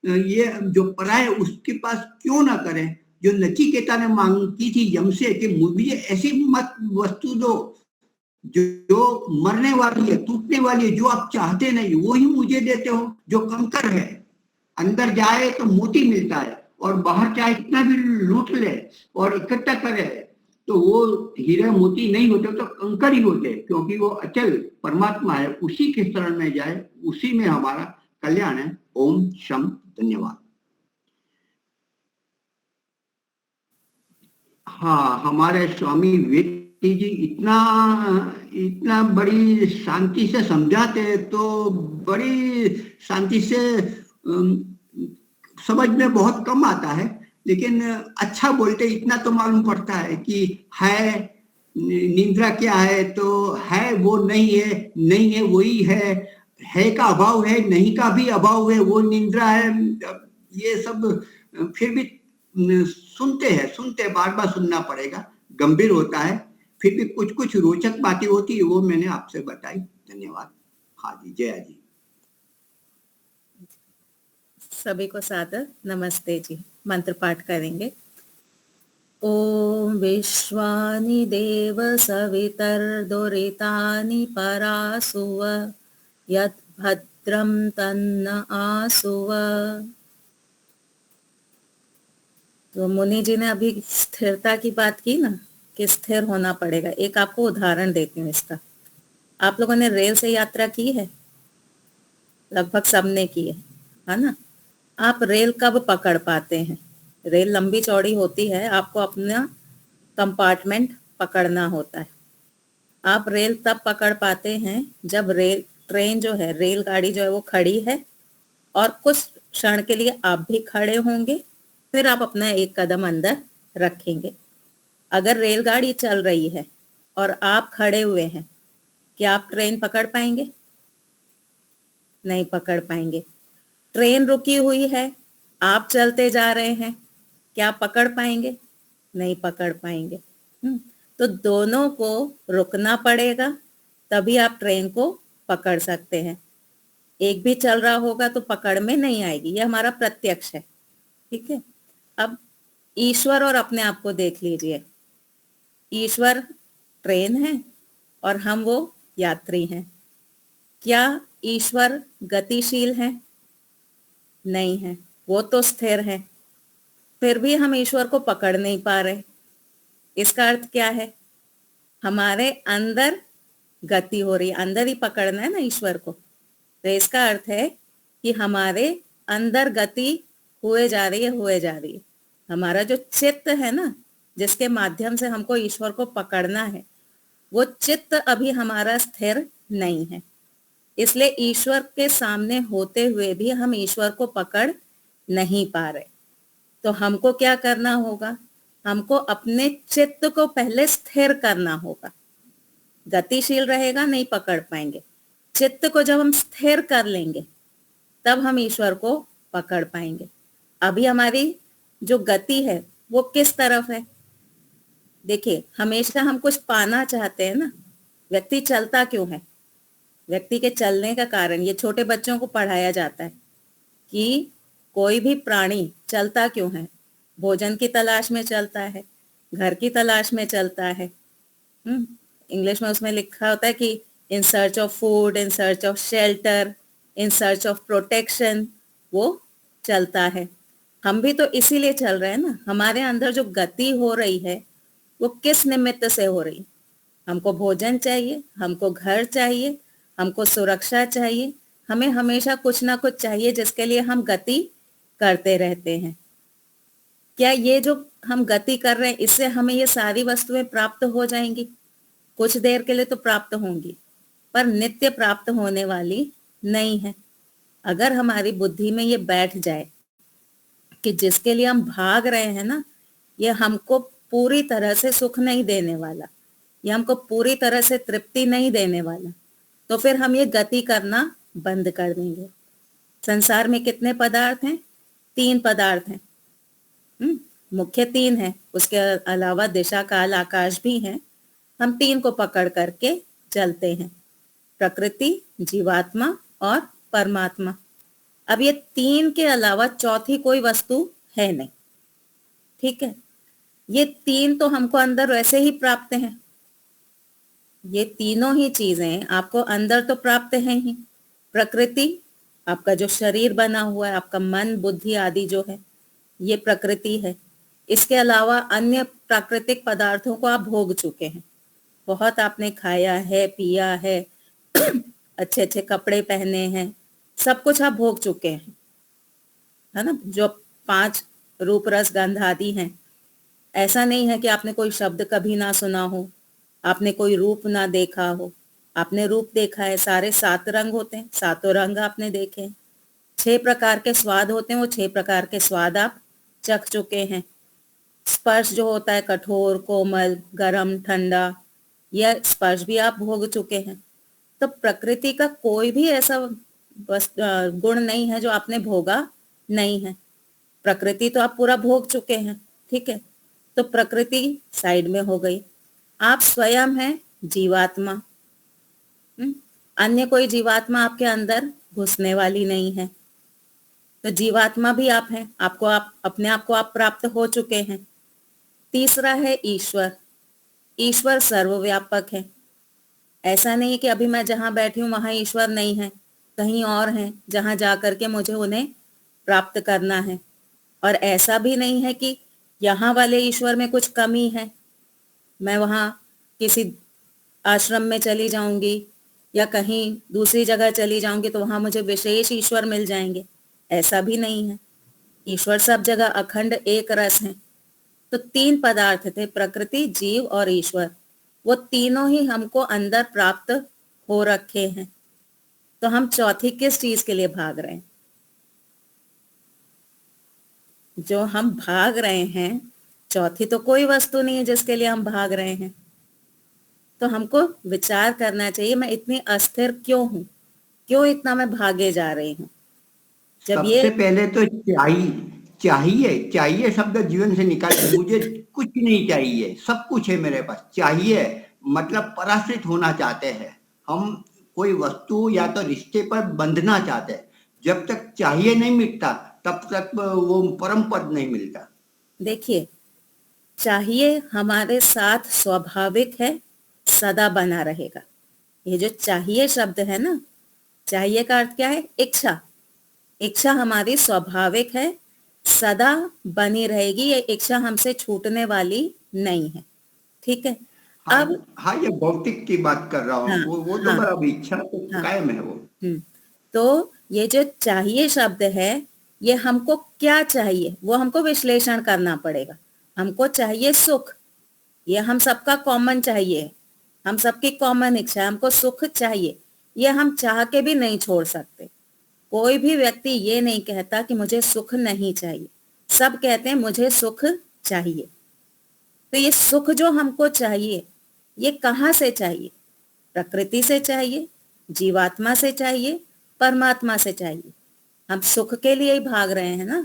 ये जो पराया उसके पास क्यों ना करें। जो नचिकेता ने मांग की थी यम से कि मुझे ऐसी मत वस्तु दो जो मरने वाली है, टूटने वाली है, जो आप चाहते नहीं वो ही मुझे देते हो, जो कंकर है, अंदर जाए तो मोती मिलता है, और बाहर चाहे कितना भी लूट ले और इकट्ठा करे, तो वो हीरे मोती नहीं होते, तो कंकर ही होते, क्योंकि वो अचल परमात्मा है, उसी के शरण में जाए, उसी में हमारा कल्याण है। ओम शम, धन्यवाद। हाँ, हमारे स्वामी विवेकानंद जी इतना बड़ी शांति से समझाते, तो बड़ी शांति से समझ में बहुत कम आता है, लेकिन अच्छा बोलते इतना तो मालूम पड़ता है कि है निंद्रा क्या है, तो है वो नहीं है, नहीं है वही है का अभाव है, नहीं का भी अभाव है, वो निंद्रा है। ये सब फिर भी सुनते हैं, बार बार सुनना पड़ेगा, गंभीर होता है, फिर भी कुछ कुछ रोचक बातें होती है, वो मैंने आपसे बताई। धन्यवाद। हाँ जी, जया जी। सभी को सादर नमस्ते जी। मंत्र पाठ करेंगे। ओम विश्वानि देव सवितर्दुरितानि परासुव यत् भद्रं तन्न आसुव। तो मुनि जी ने अभी स्थिरता की बात की ना, कि स्थिर होना पड़ेगा। एक आपको उदाहरण देती हूँ इसका। आप लोगों ने रेल से यात्रा की है, लगभग सबने की है ना। आप रेल कब पकड़ पाते हैं? रेल लंबी चौड़ी होती है, आपको अपना कंपार्टमेंट पकड़ना होता है। आप रेल तब पकड़ पाते हैं जब ट्रेन जो है, रेलगाड़ी जो है वो खड़ी है, और कुछ क्षण के लिए आप भी खड़े होंगे, फिर आप अपना एक कदम अंदर रखेंगे। अगर रेलगाड़ी चल रही है और आप खड़े हुए हैं, क्या आप ट्रेन पकड़ पाएंगे? नहीं पकड़ पाएंगे। ट्रेन रुकी हुई है, आप चलते जा रहे हैं, क्या आप पकड़ पाएंगे? नहीं पकड़ पाएंगे। तो दोनों को रुकना पड़ेगा, तभी आप ट्रेन को पकड़ सकते हैं। एक भी चल रहा होगा तो पकड़ में नहीं आएगी, ये हमारा प्रत्यक्ष है। ठीक है, अब ईश्वर और अपने आप को देख लीजिए। ईश्वर ट्रेन है और हम वो यात्री हैं। क्या ईश्वर गतिशील है? नहीं है, वो तो स्थिर है। फिर भी हम ईश्वर को पकड़ नहीं पा रहे। इसका अर्थ क्या है? हमारे अंदर गति हो रही है, अंदर ही पकड़ना है ना ईश्वर को। तो इसका अर्थ है कि हमारे अंदर गति हुए जा रही है। हमारा जो चित्त है ना, जिसके माध्यम से हमको ईश्वर को पकड़ना है, वो चित्त अभी हमारा स्थिर नहीं है। इसलिए ईश्वर के सामने होते हुए भी हम ईश्वर को पकड़ नहीं पा रहे। तो हमको क्या करना होगा? हमको अपने चित्त को पहले स्थिर करना होगा। गतिशील रहेगा, नहीं पकड़ पाएंगे। चित्त को जब हम स्थिर कर लेंगे तब हम ईश्वर को पकड़ पाएंगे। अभी हमारी जो गति है वो किस तरफ है? देखिए, हमेशा हम कुछ पाना चाहते हैं ना। व्यक्ति चलता क्यों है? व्यक्ति के चलने का कारण, ये छोटे बच्चों को पढ़ाया जाता है कि कोई भी प्राणी चलता क्यों है? भोजन की तलाश में चलता है, घर की तलाश में चलता है। इंग्लिश में उसमें लिखा होता है कि in search of food, in search of shelter, in search of protection, वो चलता है। हम भी तो इसीलिए चल रहे हैं ना। हमारे अंदर जो गति हो रही है वो किस निमित्त से हो रही? हमको भोजन चाहिए, हमको घर चाहिए, हमको सुरक्षा चाहिए। हमें हमेशा कुछ ना कुछ चाहिए जिसके लिए हम गति करते रहते हैं। क्या ये जो हम गति कर रहे हैं इससे हमें ये सारी वस्तुएं प्राप्त हो जाएंगी? कुछ देर के लिए तो प्राप्त होंगी, पर नित्य प्राप्त होने वाली नहीं है। अगर हमारी बुद्धि में ये बैठ जाए कि जिसके लिए हम भाग रहे हैं ना, ये हमको पूरी तरह से सुख नहीं देने वाला, ये हमको पूरी तरह से तृप्ति नहीं देने वाला, तो फिर हम ये गति करना बंद कर देंगे। संसार में कितने पदार्थ हैं? 3 पदार्थ हैं। मुख्य 3 हैं, उसके अलावा दिशा, काल, आकाश भी हैं। हम 3 को पकड़ करके चलते हैं, प्रकृति, जीवात्मा और परमात्मा। अब ये 3 के अलावा चौथी कोई वस्तु है नहीं। ठीक है, ये 3 तो हमको अंदर वैसे ही प्राप्त हैं। ये तीनों ही चीजें आपको अंदर तो प्राप्त हैं ही। प्रकृति, आपका जो शरीर बना हुआ है, आपका मन, बुद्धि आदि जो है, ये प्रकृति है। इसके अलावा अन्य प्राकृतिक पदार्थों को आप भोग चुके हैं। बहुत आपने खाया है, पिया है, अच्छे अच्छे कपड़े पहने हैं, सब कुछ आप भोग चुके हैं, है ना। जो 5 रूप, रस, गंध आदि हैं। ऐसा नहीं है कि आपने कोई शब्द कभी ना सुना हो, आपने कोई रूप ना देखा हो। आपने रूप देखा है। सारे 7 रंग होते हैं, 7 रंग आपने देखे हैं। 6 प्रकार के स्वाद होते हैं, वो 6 प्रकार के स्वाद आप चख चुके हैं। स्पर्श जो होता है, कठोर, कोमल, गरम, ठंडा, यह स्पर्श भी आप भोग चुके हैं। तो प्रकृति का कोई भी ऐसा गुण नहीं है जो आपने भोगा नहीं है। प्रकृति तो आप पूरा भोग चुके हैं। ठीक है, तो प्रकृति साइड में हो गई। आप स्वयं हैं जीवात्मा। अन्य कोई जीवात्मा आपके अंदर घुसने वाली नहीं है। तो जीवात्मा भी आप हैं। आपको आप अपने आप को आप प्राप्त हो चुके हैं। तीसरा है ईश्वर। ईश्वर सर्वव्यापक है। ऐसा नहीं कि अभी मैं जहां बैठी हूं वहां ईश्वर नहीं है, कहीं और हैं जहां जा करके मुझे उन्हें प्राप्त करना है। और ऐसा भी नहीं है कि यहाँ वाले ईश्वर में कुछ कमी है, मैं वहां किसी आश्रम में चली जाऊंगी या कहीं दूसरी जगह चली जाऊंगी तो वहां मुझे विशेष ईश्वर मिल जाएंगे। ऐसा भी नहीं है। ईश्वर सब जगह अखंड एक रस है। तो 3 पदार्थ थे, प्रकृति, जीव और ईश्वर। वो तीनों ही हमको अंदर प्राप्त हो रखे हैं। तो हम चौथी किस चीज के लिए भाग रहे हैं? जो हम भाग रहे हैं, चौथी तो कोई वस्तु नहीं है जिसके लिए हम भाग रहे हैं। तो हमको विचार करना चाहिए, मैं इतनी अस्थिर क्यों हूं, क्यों इतना मैं भागे जा रही हूँ। जब सबसे पहले तो चाहिए शब्द जीवन से निकाल। मुझे कुछ नहीं चाहिए, सब कुछ है मेरे पास। चाहिए मतलब पराश्रित होना चाहते हैं हम कोई वस्तु या तो रिश्ते पर बंधना चाहते हैं, जब तक चाहिए नहीं मिटता तब तक वो परम पद नहीं मिलता। देखिए, चाहिए हमारे साथ स्वाभाविक है, सदा बना रहेगा। ये जो चाहिए शब्द है ना, चाहिए का अर्थ क्या है? इच्छा। इच्छा हमारी स्वाभाविक है, सदा बनी रहेगी। ये इच्छा हमसे छूटने वाली नहीं है। ठीक है। हाँ अब हाँ, ये भौतिक की बात कर रहा हाँ हूँ, वो तो हाँ बराबर, इच्छा तो हाँ कायम है वो। तो ये जो चाहिए शब्द है, ये हमको क्या चाहिए वो हमको विश्लेषण करना पड़ेगा। हमको चाहिए सुख, ये हम सबका कॉमन चाहिए, हम सबकी कॉमन इच्छा है, हमको सुख चाहिए। ये हम चाह के भी नहीं छोड़ सकते। कोई भी व्यक्ति ये नहीं कहता कि मुझे सुख नहीं चाहिए, सब कहते हैं मुझे सुख चाहिए। तो ये सुख जो हमको चाहिए, ये कहाँ से चाहिए? प्रकृति से चाहिए, जीवात्मा से चाहिए, परमात्मा से चाहिए। हम सुख के लिए ही भाग रहे हैं ना।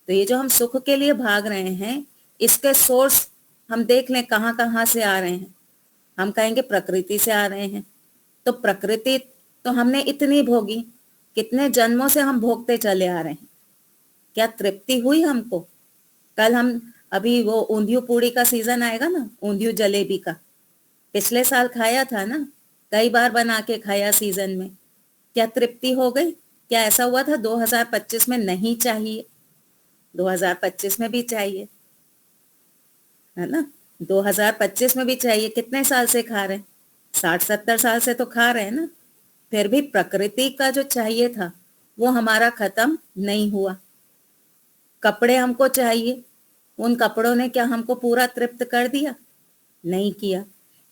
तो ये जो हम सुख के लिए भाग रहे हैं, इसके सोर्स हम देख लें कहाँ कहाँ से आ रहे हैं। हम कहेंगे प्रकृति से आ रहे हैं। तो प्रकृति तो हमने इतनी भोगी, कितने जन्मों से हम भोगते चले आ रहे हैं। क्या तृप्ति हुई हमको? कल हम अभी वो ऊंधियो पूड़ी का सीजन आएगा ना, ऊंधियो जलेबी का, पिछले साल खाया था ना, कई बार बना के खाया सीजन में। क्या तृप्ति हो गई? क्या ऐसा हुआ था 2025 में नहीं चाहिए? 2025 में भी चाहिए, है ना। 2025 में भी चाहिए। कितने साल से खा रहे हैं? 60-70 साल से तो खा रहे हैं ना। फिर भी प्रकृति का जो चाहिए था वो हमारा खत्म नहीं हुआ। कपड़े हमको चाहिए, उन कपड़ों ने क्या हमको पूरा तृप्त कर दिया? नहीं किया।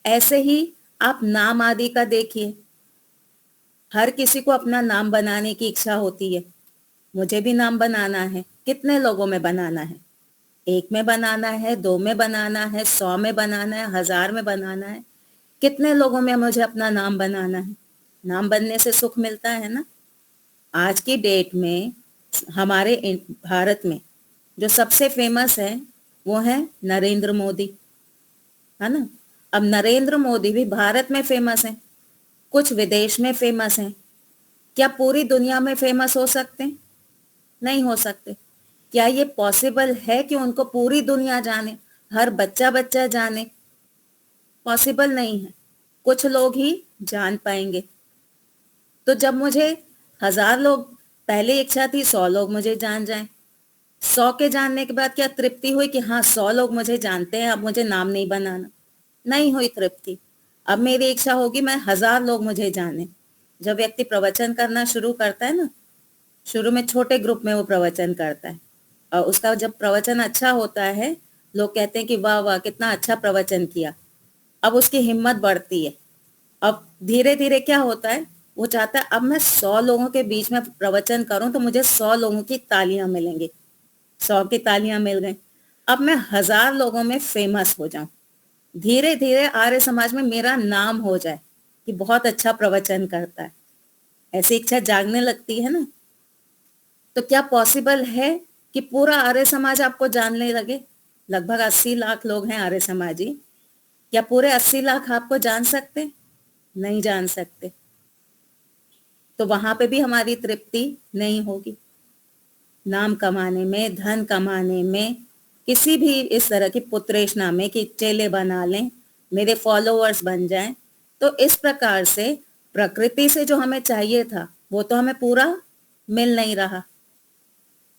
ऐसे ही आप नाम आदि का देखिए, हर किसी को अपना नाम बनाने की इच्छा होती है। मुझे भी नाम बनाना है। कितने लोगों में बनाना है? 1 में बनाना है, 2 में बनाना है, 100 में बनाना है, 1000 में बनाना है। कितने लोगों में मुझे अपना नाम बनाना है? नाम बनने से सुख मिलता है ना। आज की डेट में हमारे भारत में जो सबसे फेमस है वो है नरेंद्र मोदी, है ना। अब नरेंद्र मोदी भी भारत में फेमस है, कुछ विदेश में फेमस हैं। क्या पूरी दुनिया में फेमस हो सकते हैं? नहीं हो सकते। क्या ये पॉसिबल है कि उनको पूरी दुनिया जाने, हर बच्चा बच्चा जाने? पॉसिबल नहीं है। कुछ लोग ही जान पाएंगे। तो जब मुझे 1000 लोग, पहले इच्छा थी 100 लोग मुझे जान जाएं। 100 के जानने के बाद क्या तृप्ति हुई कि हाँ 100 लोग मुझे जानते हैं, अब मुझे नाम नहीं बनाना? नहीं हुई तृप्ति। अब मेरी इच्छा होगी मैं 1000 लोग मुझे जाने। जब व्यक्ति प्रवचन करना शुरू करता है ना, शुरू में छोटे ग्रुप में वो प्रवचन करता है, और उसका जब प्रवचन अच्छा होता है, लोग कहते हैं कि वाह वाह कितना अच्छा प्रवचन किया। अब उसकी हिम्मत बढ़ती है। अब धीरे धीरे क्या होता है, वो चाहता है अब मैं 100 लोगों के बीच में प्रवचन करूं तो मुझे 100 लोगों की तालियां मिलेंगी। 100 की तालियां मिल गई, अब मैं 1000 लोगों में फेमस हो जाऊं। धीरे धीरे आर्य समाज में मेरा नाम हो जाए कि बहुत अच्छा प्रवचन करता है। ऐसी इच्छा जागने लगती है ना। तो क्या पॉसिबल है कि पूरा आर्य समाज आपको जानने लगे? लगभग 80 लाख लोग हैं आर्य समाजी। क्या पूरे 80 लाख आपको जान सकते? नहीं जान सकते। तो वहां पे भी हमारी तृप्ति नहीं होगी। नाम कमाने में, धन कमाने में, किसी भी इस तरह की पुत्रेषणा में कि चेले बना लें, मेरे फॉलोअर्स बन जाएं, तो इस प्रकार से प्रकृति से जो हमें चाहिए था वो तो हमें पूरा मिल नहीं रहा।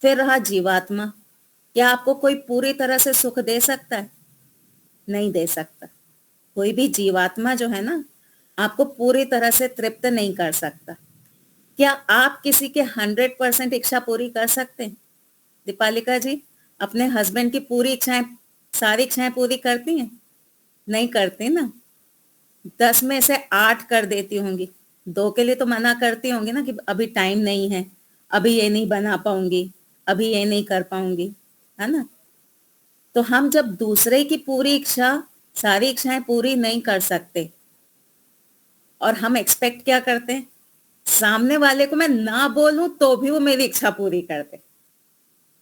फिर रहा जीवात्मा। क्या आपको कोई पूरी तरह से सुख दे सकता है? नहीं दे सकता। कोई भी जीवात्मा जो है ना, आपको पूरी तरह से तृप्त नहीं कर सकता। क्या आप किसी के 100% इच्छा पूरी कर सकते हैं? दीपालिका जी, अपने हस्बैंड की पूरी इच्छाएं, सारी इच्छाएं पूरी करती हैं? नहीं करती ना। 10 में से 8 कर देती होंगी। 2 के लिए तो मना करती होंगी ना कि अभी टाइम नहीं है, अभी ये नहीं बना पाऊंगी, अभी ये नहीं कर पाऊंगी, है ना। तो हम जब दूसरे की पूरी इच्छा, सारी इच्छाएं पूरी नहीं कर सकते, और हम एक्सपेक्ट क्या करते हैं, सामने वाले को मैं ना बोलूं तो भी वो मेरी इच्छा पूरी कर दे।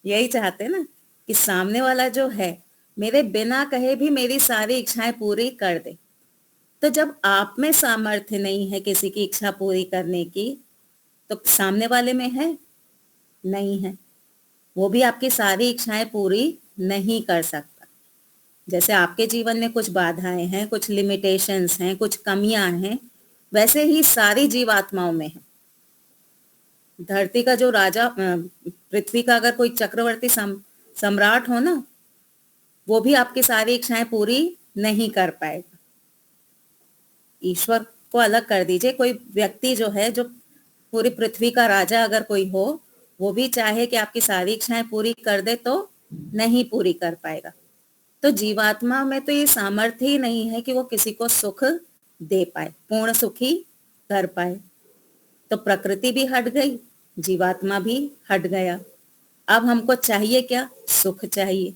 यही चाहते हैं ना कि सामने वाला जो है मेरे बिना कहे भी मेरी सारी इच्छाएं पूरी कर दे। तो जब आप में सामर्थ्य नहीं है किसी की इच्छा पूरी करने की, तो सामने वाले में है? नहीं है। वो भी आपकी सारी इच्छाएं पूरी नहीं कर सकता। जैसे आपके जीवन में कुछ बाधाएं हैं, कुछ लिमिटेशंस हैं, कुछ कमियां हैं, वैसे ही सारी जीवात्माओं में है। धरती का जो राजा, पृथ्वी का अगर कोई चक्रवर्ती सम्राट हो ना, वो भी आपकी सारी इच्छाएं पूरी नहीं कर पाएगा। ईश्वर को अलग कर दीजिए, कोई व्यक्ति जो है, जो पूरी पृथ्वी का राजा अगर कोई हो, वो भी चाहे कि आपकी सारी इच्छाएं पूरी कर दे तो नहीं पूरी कर पाएगा। तो जीवात्मा में तो ये सामर्थ्य ही नहीं है कि वो किसी को सुख दे पाए, पूर्ण सुखी कर पाए। तो प्रकृति भी हट गई, जीवात्मा भी हट गया। अब हमको चाहिए क्या? सुख चाहिए।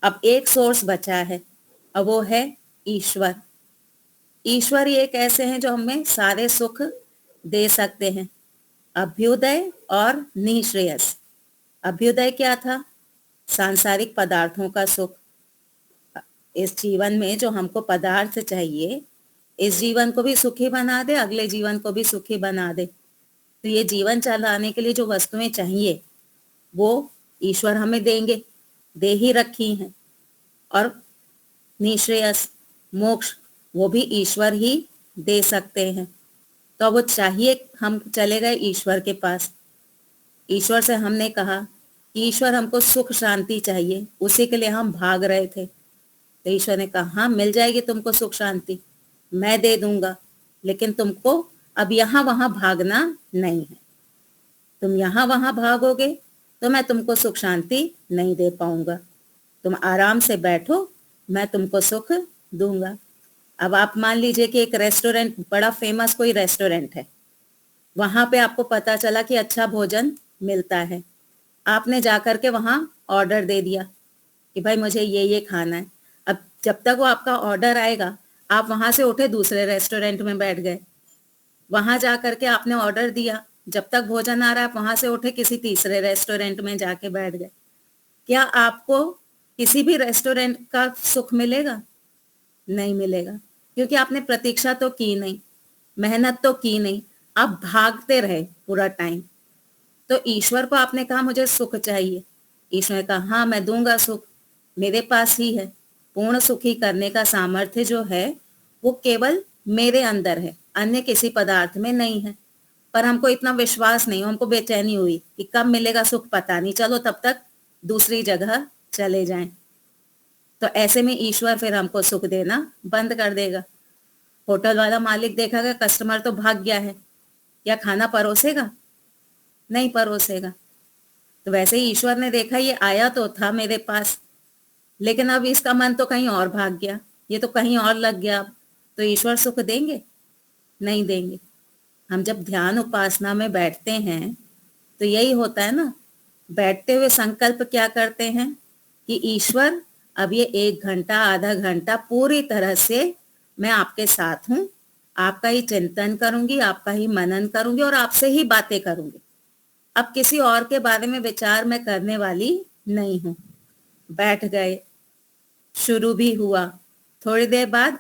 अब एक सोर्स बचा है, अब वो है ईश्वर। ईश्वर ही एक ऐसे हैं जो हमें सारे सुख दे सकते हैं, अभ्युदय और निःश्रेयस। अभ्युदय क्या था? सांसारिक पदार्थों का सुख। इस जीवन में जो हमको पदार्थ चाहिए, इस जीवन को भी सुखी बना दे, अगले जीवन को भी सुखी बना दे। तो ये जीवन चलाने के लिए जो वस्तुएं चाहिए वो ईश्वर हमें देंगे, दे ही रखी हैं। और निःश्रेयस, मोक्ष, वो भी ईश्वर ही दे सकते हैं। तो वो चाहिए, हम चले गए ईश्वर के पास। ईश्वर से हमने कहा कि ईश्वर हमको सुख शांति चाहिए, उसी के लिए हम भाग रहे थे। तो ईश्वर ने कहा हाँ, मिल जाएगी तुमको सुख शांति, मैं दे दूंगा, लेकिन तुमको अब यहाँ वहां भागना नहीं है। तुम यहाँ वहां भागोगे तो मैं तुमको सुख शांति नहीं दे पाऊंगा। तुम आराम से बैठो, मैं तुमको सुख दूंगा। अब आप मान लीजिए कि एक रेस्टोरेंट, बड़ा फेमस कोई रेस्टोरेंट है, वहां पे आपको पता चला कि अच्छा भोजन मिलता है। आपने जाकर के वहां ऑर्डर दे दिया कि भाई मुझे ये खाना है। अब जब तक वो आपका ऑर्डर आएगा, आप वहां से उठे दूसरे रेस्टोरेंट में बैठ गए। वहां जा करके आपने ऑर्डर दिया, जब तक भोजन आ रहा है आप वहां से उठे किसी तीसरे रेस्टोरेंट में जाके बैठ गए। क्या आपको किसी भी रेस्टोरेंट का सुख मिलेगा? नहीं मिलेगा, क्योंकि आपने प्रतीक्षा तो की नहीं, मेहनत तो की नहीं, आप भागते रहे पूरा टाइम। तो ईश्वर को आपने कहा मुझे सुख चाहिए, ईश्वर ने कहा हाँ मैं दूंगा सुख, मेरे पास ही है। पूर्ण सुखी करने का सामर्थ्य जो है वो केवल मेरे अंदर है, अन्य किसी पदार्थ में नहीं है। पर हमको इतना विश्वास नहीं, हमको बेचैनी हुई कि कब मिलेगा सुख पता नहीं, चलो तब तक दूसरी जगह चले जाएं। तो ऐसे में ईश्वर फिर हमको सुख देना बंद कर देगा। होटल वाला मालिक देखेगा कस्टमर तो भाग गया है, क्या खाना परोसेगा? नहीं परोसेगा। तो वैसे ही ईश्वर ने देखा ये आया तो था मेरे पास, लेकिन अब इसका मन तो कहीं और भाग गया, ये तो कहीं और लग गया। तो ईश्वर सुख देंगे? नहीं देंगे। हम जब ध्यान उपासना में बैठते हैं तो यही होता है ना, बैठते हुए संकल्प क्या करते हैं कि ईश्वर अब ये 1 घंटा आधा घंटा पूरी तरह से मैं आपके साथ हूं, आपका ही चिंतन करूंगी, आपका ही मनन करूंगी और आपसे ही बातें करूंगी। अब किसी और के बारे में विचार मैं करने वाली नहीं हूं। बैठ गए, शुरू भी हुआ, थोड़ी देर बाद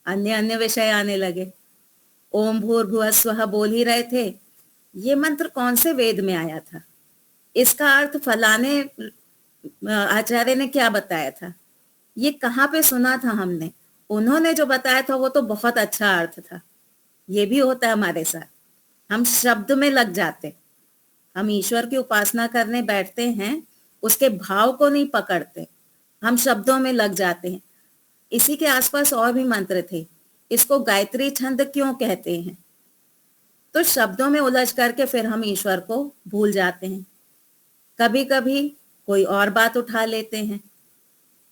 अन्य अन्य विषय आने लगे। ओम भूर्भुवः स्वः बोल ही रहे थे, ये मंत्र कौन से वेद में आया था, इसका अर्थ फलाने आचार्य ने क्या बताया था, ये कहाँ पे सुना था हमने, उन्होंने जो बताया था वो तो बहुत अच्छा अर्थ था। ये भी होता है हमारे साथ, हम शब्द में लग जाते, हम ईश्वर की उपासना करने बैठते हैं, उसके भाव को नहीं पकड़ते, हम शब्दों में लग जाते हैं। इसी के आसपास और भी मंत्र थे, इसको गायत्री छंद क्यों कहते हैं? तो शब्दों में उलझ करके फिर हम ईश्वर को भूल जाते हैं। कभी कभी कोई और बात उठा लेते हैं,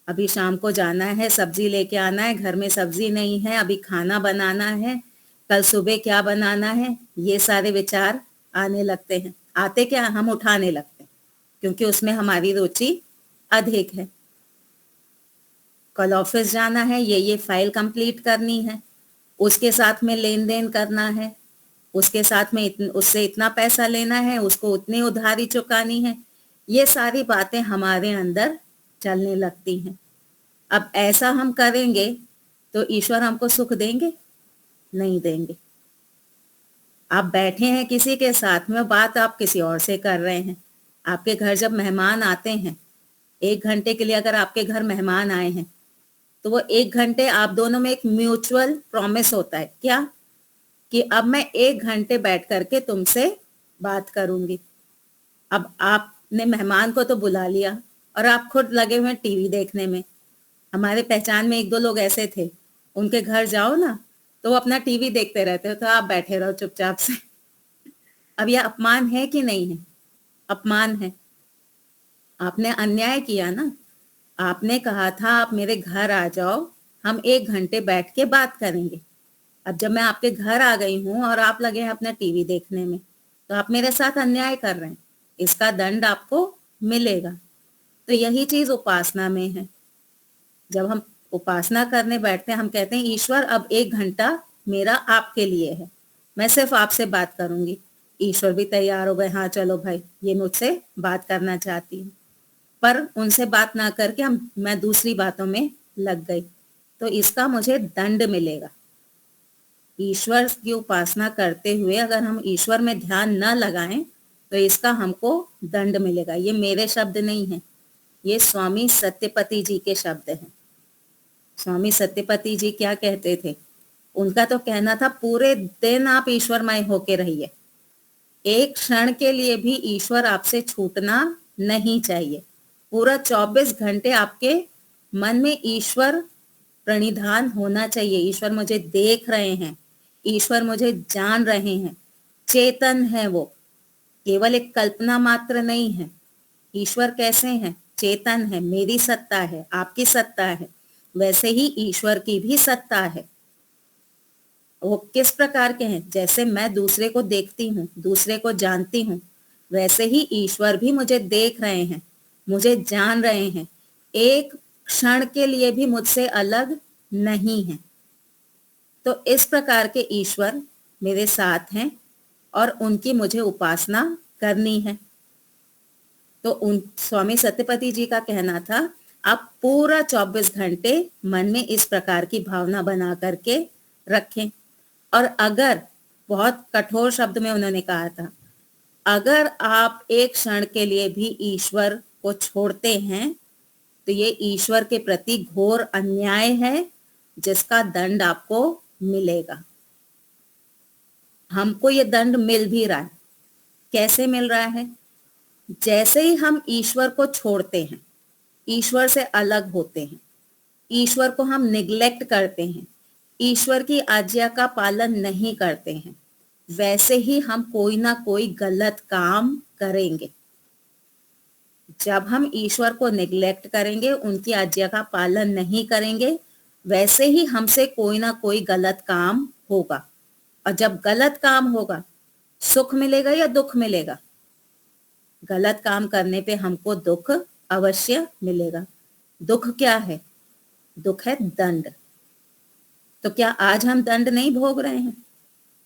अभी शाम को जाना है, सब्जी लेके आना है, घर में सब्जी नहीं है, अभी खाना बनाना है, कल सुबह क्या बनाना है, ये सारे विचार आने लगते हैं। आते क्या, हम उठाने लगते हैं, क्योंकि उसमें हमारी रुचि अधिक है। कल ऑफिस जाना है, ये फाइल कंप्लीट करनी है, उसके साथ में लेन देन करना है, उसके साथ में उससे इतना पैसा लेना है, उसको उतनी उधारी चुकानी है, ये सारी बातें हमारे अंदर चलने लगती हैं। अब ऐसा हम करेंगे तो ईश्वर हमको सुख देंगे? नहीं देंगे। आप बैठे हैं किसी के साथ में, बात आप किसी और से कर रहे हैं। आपके घर जब मेहमान आते हैं, 1 घंटे के लिए अगर आपके घर मेहमान आए हैं, तो वो 1 घंटे आप दोनों में एक म्यूचुअल प्रॉमिस होता है, क्या? कि अब मैं 1 घंटे बैठ करके तुमसे बात करूंगी। अब आपने मेहमान को तो बुला लिया और आप खुद लगे हुए टीवी देखने में। हमारे पहचान में 1-2 लोग ऐसे थे, उनके घर जाओ ना तो वो अपना टीवी देखते रहते हो, तो आप बैठे रहो चुपचाप से। अब यह अपमान है कि नहीं है? अपमान है। आपने अन्याय किया ना। आपने कहा था आप मेरे घर आ जाओ, हम 1 घंटे बैठ के बात करेंगे। अब जब मैं आपके घर आ गई हूं और आप लगे हैं अपना टीवी देखने में, तो आप मेरे साथ अन्याय कर रहे हैं। इसका दंड आपको मिलेगा। तो यही चीज उपासना में है। जब हम उपासना करने बैठते हैं, हम कहते हैं ईश्वर अब 1 घंटा मेरा आपके लिए है, मैं सिर्फ आपसे बात करूंगी। ईश्वर भी तैयार हो गए, हाँ चलो भाई, ये मुझसे बात करना चाहती हूँ। पर उनसे बात ना करके मैं दूसरी बातों में लग गई, तो इसका मुझे दंड मिलेगा। ईश्वर की उपासना करते हुए अगर हम ईश्वर में ध्यान न लगाएं, तो इसका हमको दंड मिलेगा। ये मेरे शब्द नहीं है, ये स्वामी सत्यपति जी के शब्द हैं। स्वामी सत्यपति जी क्या कहते थे? उनका तो कहना था पूरे दिन आप ईश्वरमय होके रहिए, एक क्षण के लिए भी ईश्वर आपसे छूटना नहीं चाहिए। पूरा 24 घंटे आपके मन में ईश्वर प्रणिधान होना चाहिए। ईश्वर मुझे देख रहे हैं, ईश्वर मुझे जान रहे हैं, चेतन है वो, केवल एक कल्पना मात्र नहीं है। ईश्वर कैसे हैं? चेतन है। मेरी सत्ता है, आपकी सत्ता है, वैसे ही ईश्वर की भी सत्ता है। वो किस प्रकार के हैं? जैसे मैं दूसरे को देखती हूँ, दूसरे को जानती हूँ, वैसे ही ईश्वर भी मुझे देख रहे हैं, मुझे जान रहे हैं, एक क्षण के लिए भी मुझसे अलग नहीं है। तो इस प्रकार के ईश्वर मेरे साथ हैं और उनकी मुझे उपासना करनी है। तो उन स्वामी सत्यपति जी का कहना था, आप पूरा 24 घंटे मन में इस प्रकार की भावना बना करके रखें। और अगर, बहुत कठोर शब्द में उन्होंने कहा था, अगर आप एक क्षण के लिए भी ईश्वर को छोड़ते हैं, तो ये ईश्वर के प्रति घोर अन्याय है, जिसका दंड आपको मिलेगा। हमको ये दंड मिल भी रहा है। कैसे मिल रहा है? जैसे ही हम ईश्वर को छोड़ते हैं, ईश्वर से अलग होते हैं, ईश्वर को हम निग्लेक्ट करते हैं, ईश्वर की आज्ञा का पालन नहीं करते हैं, वैसे ही हम कोई ना कोई गलत काम करेंगे। जब हम ईश्वर को निग्लेक्ट करेंगे, उनकी आज्ञा का पालन नहीं करेंगे, वैसे ही हमसे कोई ना कोई गलत काम होगा। और जब गलत काम होगा, सुख मिलेगा या दुख मिलेगा? गलत काम करने पे हमको दुख अवश्य मिलेगा। दुख क्या है? दुख है दंड। तो क्या आज हम दंड नहीं भोग रहे हैं?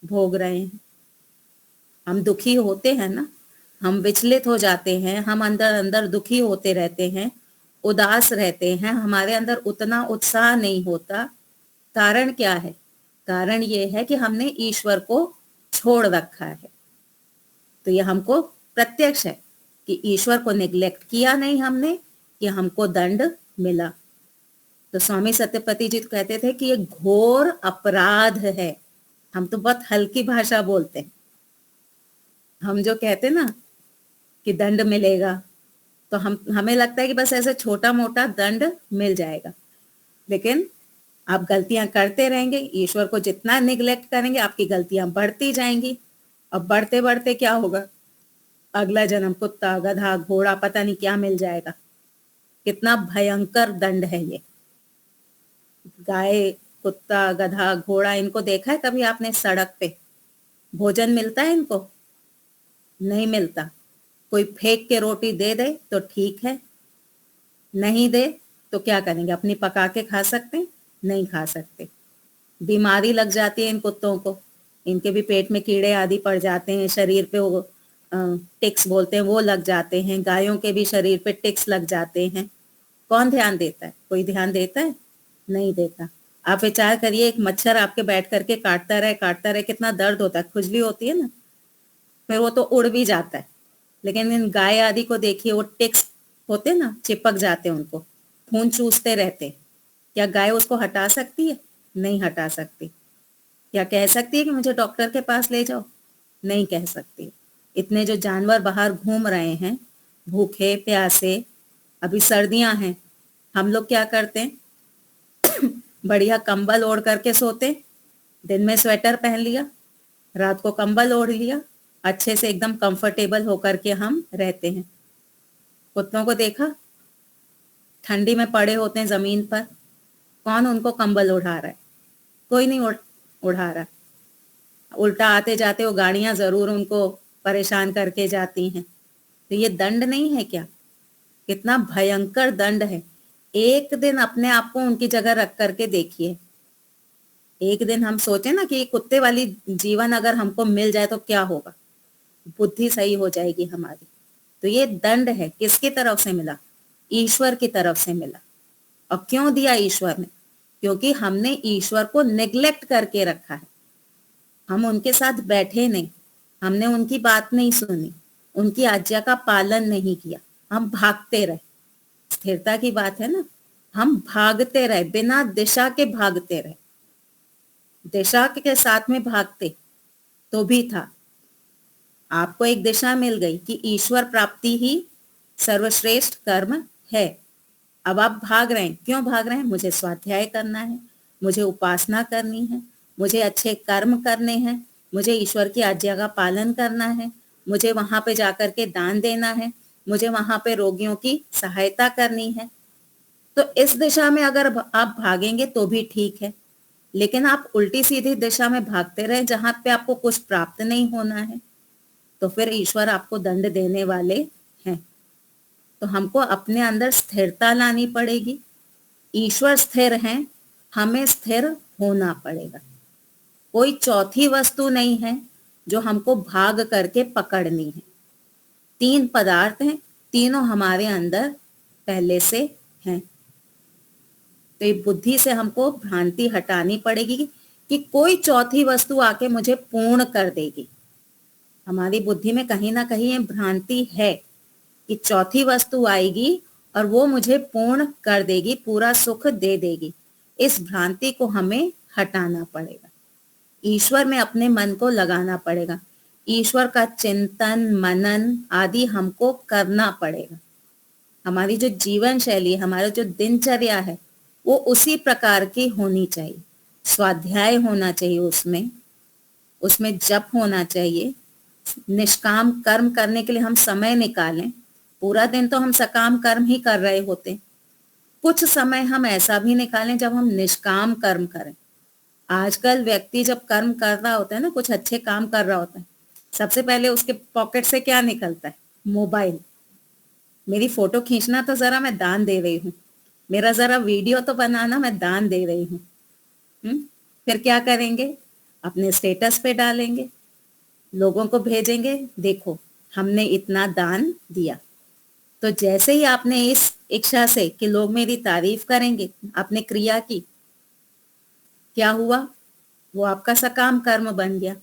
भोग रहे हैं। हम दुखी होते हैं ना, हम विचलित हो जाते हैं, हम अंदर अंदर दुखी होते रहते हैं, उदास रहते हैं, हमारे अंदर उतना उत्साह नहीं होता। कारण क्या है? कारण ये है कि हमने ईश्वर को छोड़ रखा है। तो ये हमको प्रत्यक्ष है कि ईश्वर को निग्लेक्ट किया नहीं हमने, कि हमको दंड मिला। तो स्वामी सत्यपति जी तो कहते थे कि ये घोर अपराध है। हम तो बहुत हल्की भाषा बोलते हैं। हम जो कहते ना कि दंड मिलेगा, तो हमें लगता है कि बस ऐसे छोटा मोटा दंड मिल जाएगा। लेकिन आप गलतियां करते रहेंगे, ईश्वर को जितना निग्लेक्ट करेंगे, आपकी गलतियां बढ़ती जाएंगी। और बढ़ते बढ़ते क्या होगा? अगला जन्म कुत्ता, गधा, घोड़ा, पता नहीं क्या मिल जाएगा। कितना भयंकर दंड है ये। गाय, कुत्ता, गधा, घोड़ा, इनको देखा है कभी आपने सड़क पे? भोजन मिलता है इनको? नहीं मिलता। कोई फेंक के रोटी दे दे तो ठीक है, नहीं दे तो क्या करेंगे? अपनी पका के खा सकते हैं? नहीं खा सकते। बीमारी लग जाती है इन कुत्तों को, इनके भी पेट में कीड़े आदि पड़ जाते हैं, शरीर पे वो टिक्स बोलते हैं, वो लग जाते हैं। गायों के भी शरीर पे टिक्स लग जाते हैं। कौन ध्यान देता है? कोई ध्यान देता है? नहीं देता। आप विचार करिए, एक मच्छर आपके बैठ करके काटता रहे, कितना दर्द होता है, खुजली होती है ना, फिर वो तो उड़ भी जाता है। लेकिन इन गाय आदि को देखिए, वो टिक्स होते ना, चिपक जाते हैं, उनको खून चूसते रहते। क्या गाय उसको हटा सकती है? नहीं हटा सकती। क्या कह सकती है कि मुझे डॉक्टर के पास ले जाओ? नहीं कह सकती। इतने जो जानवर बाहर घूम रहे हैं, भूखे प्यासे, अभी सर्दियां हैं, हम लोग क्या करते हैं? बढ़िया कंबल ओढ़ करके सोते, दिन में स्वेटर पहन लिया, रात को कंबल ओढ़ लिया, अच्छे से एकदम कंफर्टेबल होकर के हम रहते हैं। कुत्तों को देखा, ठंडी में पड़े होते हैं जमीन पर, कौन उनको कंबल उड़ा रहा है? कोई नहीं उड़ा रहा। उल्टा आते जाते वो गाड़ियां जरूर उनको परेशान करके जाती हैं। तो ये दंड नहीं है क्या? कितना भयंकर दंड है। एक दिन अपने आप को उनकी जगह रख करके देखिए। एक दिन हम सोचे ना कि ये कुत्ते वाली जीवन अगर हमको मिल जाए तो क्या होगा, बुद्धि सही हो जाएगी हमारी। तो ये दंड है, किसकी तरफ से मिला? ईश्वर की तरफ से मिला। और क्यों दिया ईश्वर ने? क्योंकि हमने ईश्वर को नेग्लेक्ट करके रखा है। हम उनके साथ बैठे नहीं, हमने उनकी बात नहीं सुनी, उनकी आज्ञा का पालन नहीं किया, हम भागते रहे। स्थिरता की बात है ना, हम भागते रहे, बिना दिशा के भागते रहे। दिशा के साथ में भागते तो भी था। आपको एक दिशा मिल गई कि ईश्वर प्राप्ति ही सर्वश्रेष्ठ कर्म है। अब आप भाग रहे हैं, क्यों भाग रहे हैं? मुझे स्वाध्याय करना है, मुझे उपासना करनी है, मुझे अच्छे कर्म करने हैं, मुझे ईश्वर की आज्ञा का पालन करना है, मुझे वहां पे जाकर के दान देना है, मुझे वहां पे रोगियों की सहायता करनी है। तो इस दिशा में अगर आप भागेंगे तो भी ठीक है, लेकिन आप उल्टी सीधी दिशा में भागते रहे जहां पे आपको कुछ प्राप्त नहीं होना है, तो फिर ईश्वर आपको दंड देने वाले हैं। तो हमको अपने अंदर स्थिरता लानी पड़ेगी। ईश्वर स्थिर हैं, हमें स्थिर होना पड़ेगा। कोई चौथी वस्तु नहीं है जो हमको भाग करके पकड़नी है। 3 पदार्थ हैं, तीनों हमारे अंदर पहले से हैं। तो ये बुद्धि से हमको भ्रांति हटानी पड़ेगी कि कोई चौथी वस्तु आके मुझे पूर्ण कर देगी। हमारी बुद्धि में कहीं ना कहीं ये भ्रांति है कि चौथी वस्तु आएगी और वो मुझे पूर्ण कर देगी, पूरा सुख दे देगी। इस भ्रांति को हमें हटाना पड़ेगा। ईश्वर में अपने मन को लगाना पड़ेगा। ईश्वर का चिंतन मनन आदि हमको करना पड़ेगा। हमारी जो जीवन शैली, हमारा जो दिनचर्या है, वो उसी प्रकार की होनी चाहिए। स्वाध्याय होना चाहिए, उसमें जप होना चाहिए। निष्काम कर्म करने के लिए हम समय निकालें। पूरा दिन तो हम सकाम कर्म ही कर रहे होते, कुछ समय हम ऐसा भी निकालें जब हम निष्काम कर्म करें। आजकल व्यक्ति जब कर्म कर रहा होता है ना, कुछ अच्छे काम कर रहा होता है, सबसे पहले उसके पॉकेट से क्या निकलता है? मोबाइल। मेरी फोटो खींचना तो जरा, मैं दान दे रही हूँ। मेरा जरा वीडियो तो बनाना, मैं दान दे रही हूँ। फिर क्या करेंगे? अपने स्टेटस पे डालेंगे, लोगों को भेजेंगे, देखो हमने इतना दान दिया। तो जैसे ही आपने इस इच्छा से कि लोग मेरी तारीफ करेंगे, आपने क्रिया की, क्या हुआ? वो आपका सकाम कर्म बन गया।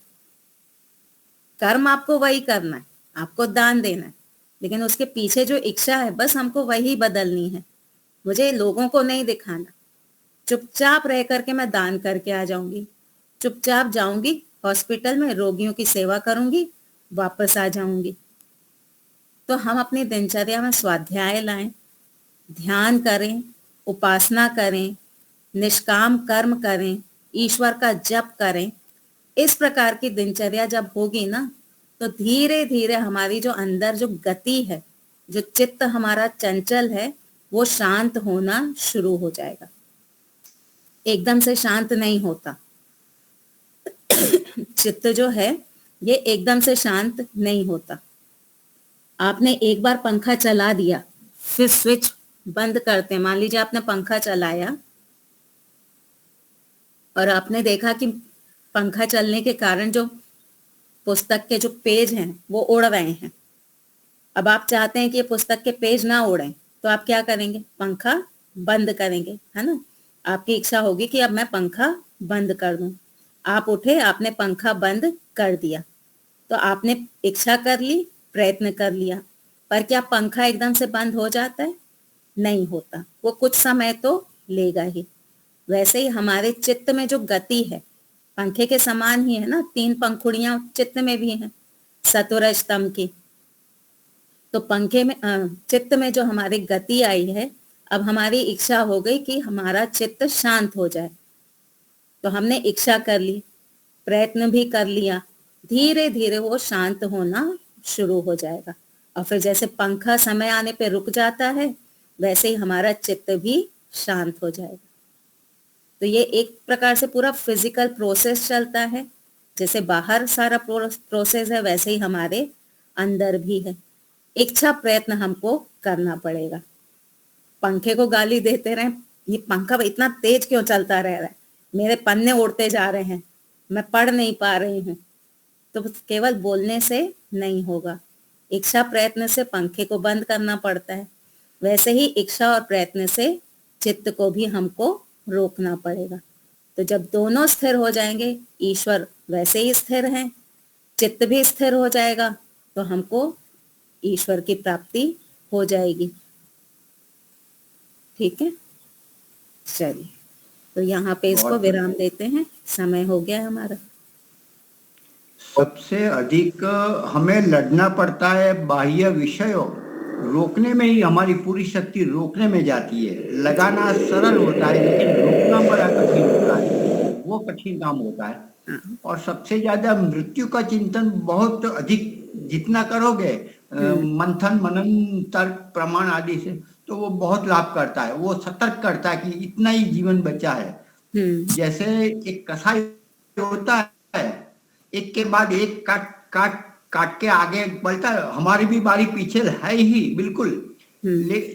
कर्म आपको वही करना है, आपको दान देना है, लेकिन उसके पीछे जो इच्छा है बस हमको वही बदलनी है। मुझे लोगों को नहीं दिखाना। चुपचाप रह करके मैं दान करके आ जाऊंगी, चुपचाप जाऊंगी हॉस्पिटल में, रोगियों की सेवा करूंगी, वापस आ जाऊंगी। तो हम अपनी दिनचर्या में स्वाध्याय लाएं, ध्यान करें, उपासना करें, निष्काम कर्म करें, ईश्वर का जप करें। इस प्रकार की दिनचर्या जब होगी ना, तो धीरे धीरे हमारी जो अंदर जो गति है, जो चित्त हमारा चंचल है, वो शांत होना शुरू हो जाएगा। एकदम से शांत नहीं होता। चित्त जो है ये एकदम से शांत नहीं होता। आपने एक बार पंखा चला दिया, फिर स्विच बंद करते हैं। मान लीजिए आपने पंखा चलाया और आपने देखा कि पंखा चलने के कारण जो पुस्तक के जो पेज हैं वो उड़ रहे हैं। अब आप चाहते हैं कि ये पुस्तक के पेज ना उड़ें, तो आप क्या करेंगे? पंखा बंद करेंगे, है ना। आपकी इच्छा होगी कि अब मैं पंखा बंद कर दूं। आप उठे, आपने पंखा बंद कर दिया, तो आपने इच्छा कर ली, प्रयत्न कर लिया, पर क्या पंखा एकदम से बंद हो जाता है? नहीं होता, वो कुछ समय तो लेगा ही। वैसे ही हमारे चित्त में जो गति है, पंखे के समान ही है ना, 3 पंखुड़ियां चित्त में भी हैं, सत्वरज तम की। तो पंखे में चित्त में जो हमारी गति आई है, अब हमारी इच्छा हो गई कि हमारा चित्त शांत हो जाए, तो हमने इच्छा कर ली, प्रयत्न भी कर लिया, धीरे धीरे वो शांत होना शुरू हो जाएगा। और फिर जैसे पंखा समय आने पे रुक जाता है, वैसे ही हमारा चित्त भी शांत हो जाएगा। तो ये एक प्रकार से पूरा फिजिकल प्रोसेस चलता है। जैसे बाहर सारा प्रोसेस है, वैसे ही हमारे अंदर भी है। इच्छा प्रयत्न हमको करना पड़ेगा। पंखे को गाली देते रहे, ये पंखा इतना तेज क्यों चलता रह रहा है, मेरे पन्ने उड़ते जा रहे हैं, मैं पढ़ नहीं पा रही हूँ, तो केवल बोलने से नहीं होगा, इच्छा प्रयत्न से पंखे को बंद करना पड़ता है। वैसे ही इच्छा और प्रयत्न से चित्त को भी हमको रोकना पड़ेगा। तो जब दोनों स्थिर हो जाएंगे, ईश्वर वैसे ही स्थिर हैं, चित्त भी स्थिर हो जाएगा, तो हमको ईश्वर की प्राप्ति हो जाएगी। ठीक है, चलिए, तो यहाँ पे इसको बहुत विराम देते हैं, समय हो गया है हमारा। सबसे अधिक हमें लड़ना पड़ता है बाह्य विषयों, रोकने में ही हमारी पूरी शक्ति रोकने में जाती है। लगाना सरल होता है, लेकिन रोकना बड़ा कठिन होता है, वो कठिन काम होता है। हाँ, और सबसे ज्यादा मृत्यु का चिंतन बहुत अधिक जितना करोगे, मंथन मनन तर्क प्रमाण आदि से, तो वो बहुत लाभ करता है। वो सतर्क करता है कि इतना ही जीवन बचा है। जैसे एक कसाई होता है, एक के बाद एक काट काट काट के आगे बढ़ता है। हमारी भी बारी पीछे है ही बिल्कुल,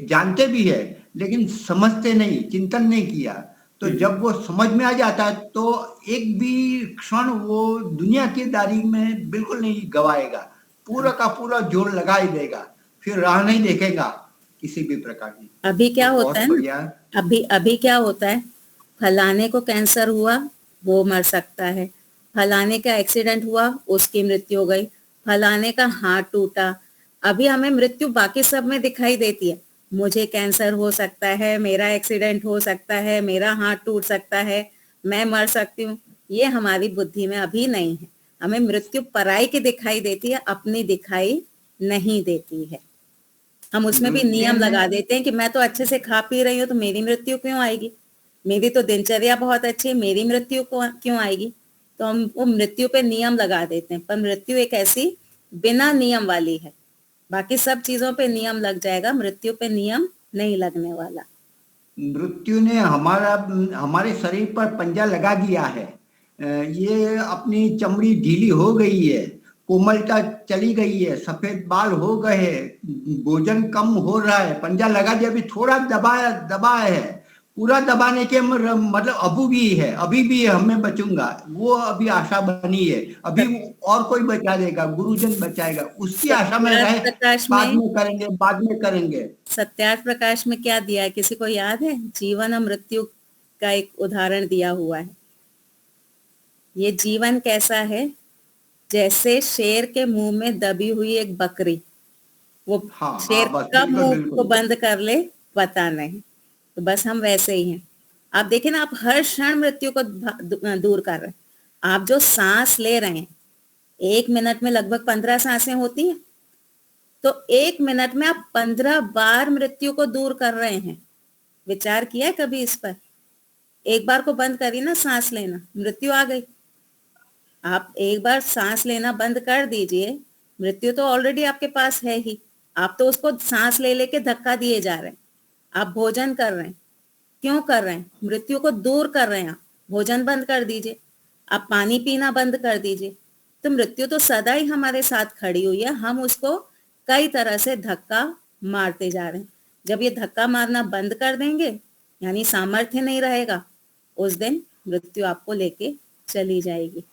जानते भी है, लेकिन समझते नहीं, चिंतन नहीं किया। तो जब वो समझ में आ जाता है, तो एक भी क्षण वो दुनिया की दारी में बिल्कुल नहीं गवाएगा, पूरा का पूरा जोर लगा ही देगा, फिर राह नहीं देखेगा किसी भी प्रकार की। अभी क्या तो होता है बढ़िया। ना, अभी क्या होता है, फलाने को कैंसर हुआ, वो मर सकता है, फलाने का एक्सीडेंट हुआ, उसकी मृत्यु हो गई, फलाने का हाथ टूटा। अभी हमें मृत्यु बाकी सब में दिखाई देती है, मुझे कैंसर हो सकता है, मेरा एक्सीडेंट हो सकता है, मेरा हाथ टूट सकता है, मैं मर सकती हूँ। ये हमारी बुद्धि में अभी नहीं है। हमें मृत्यु पराई की दिखाई देती है, अपनी दिखाई नहीं देती है। हम उसमें भी नियम लगा देते हैं कि मैं तो अच्छे से खा पी रही हूँ, तो मेरी मृत्यु क्यों आएगी, मेरी तो दिनचर्या बहुत अच्छी है, मेरी मृत्यु को क्यों आएगी। तो हम वो मृत्यु पे नियम लगा देते हैं, पर मृत्यु एक ऐसी बिना नियम वाली है। बाकी सब चीजों पे नियम लग जाएगा, मृत्यु पे नियम नहीं लगने वाला। मृत्यु ने हमारे शरीर पर पंजा लगा दिया है। ये अपनी चमड़ी ढीली हो गई है, कोमलता चली गई है, सफेद बाल हो गए हैं, भोजन कम हो रहा है, पंजा लगा दिया। अभी थोड़ा दबा है, पूरा दबाने के मतलब अभी भी हमें बचूंगा, वो अभी आशा बनी है। अभी और कोई बचा देगा, गुरुजन बचाएगा, उसकी आशा में रहे। बाद में करेंगे। सत्यार्थ प्रकाश में क्या दिया है, किसी को याद है? जीवन और मृत्यु का एक उदाहरण दिया हुआ है। ये जीवन कैसा है, जैसे शेर के मुंह में दबी हुई एक बकरी, वो शेर का मुंह को बंद कर ले पता नहीं। तो बस हम वैसे ही हैं। आप देखें ना, आप हर क्षण मृत्यु को दूर कर रहे हैं। आप जो सांस ले रहे हैं, 1 मिनट में लगभग 15 सांसें होती हैं, तो 1 मिनट में आप 15 बार मृत्यु को दूर कर रहे हैं। विचार किया है कभी इस पर? एक बार को बंद करिए ना सांस लेना, मृत्यु आ गई। आप एक बार सांस लेना बंद कर दीजिए, मृत्यु तो ऑलरेडी आपके पास है ही, आप तो उसको सांस ले लेके धक्का दिए जा रहे हैं। आप भोजन कर रहे हैं, क्यों कर रहे हैं? मृत्यु को दूर कर रहे हैं। आप भोजन बंद कर दीजिए, आप पानी पीना बंद कर दीजिए। तो मृत्यु तो सदा ही हमारे साथ खड़ी हुई है, हम उसको कई तरह से धक्का मारते जा रहे हैं। जब ये धक्का मारना बंद कर देंगे, यानी सामर्थ्य नहीं रहेगा, उस दिन मृत्यु आपको लेके चली जाएगी।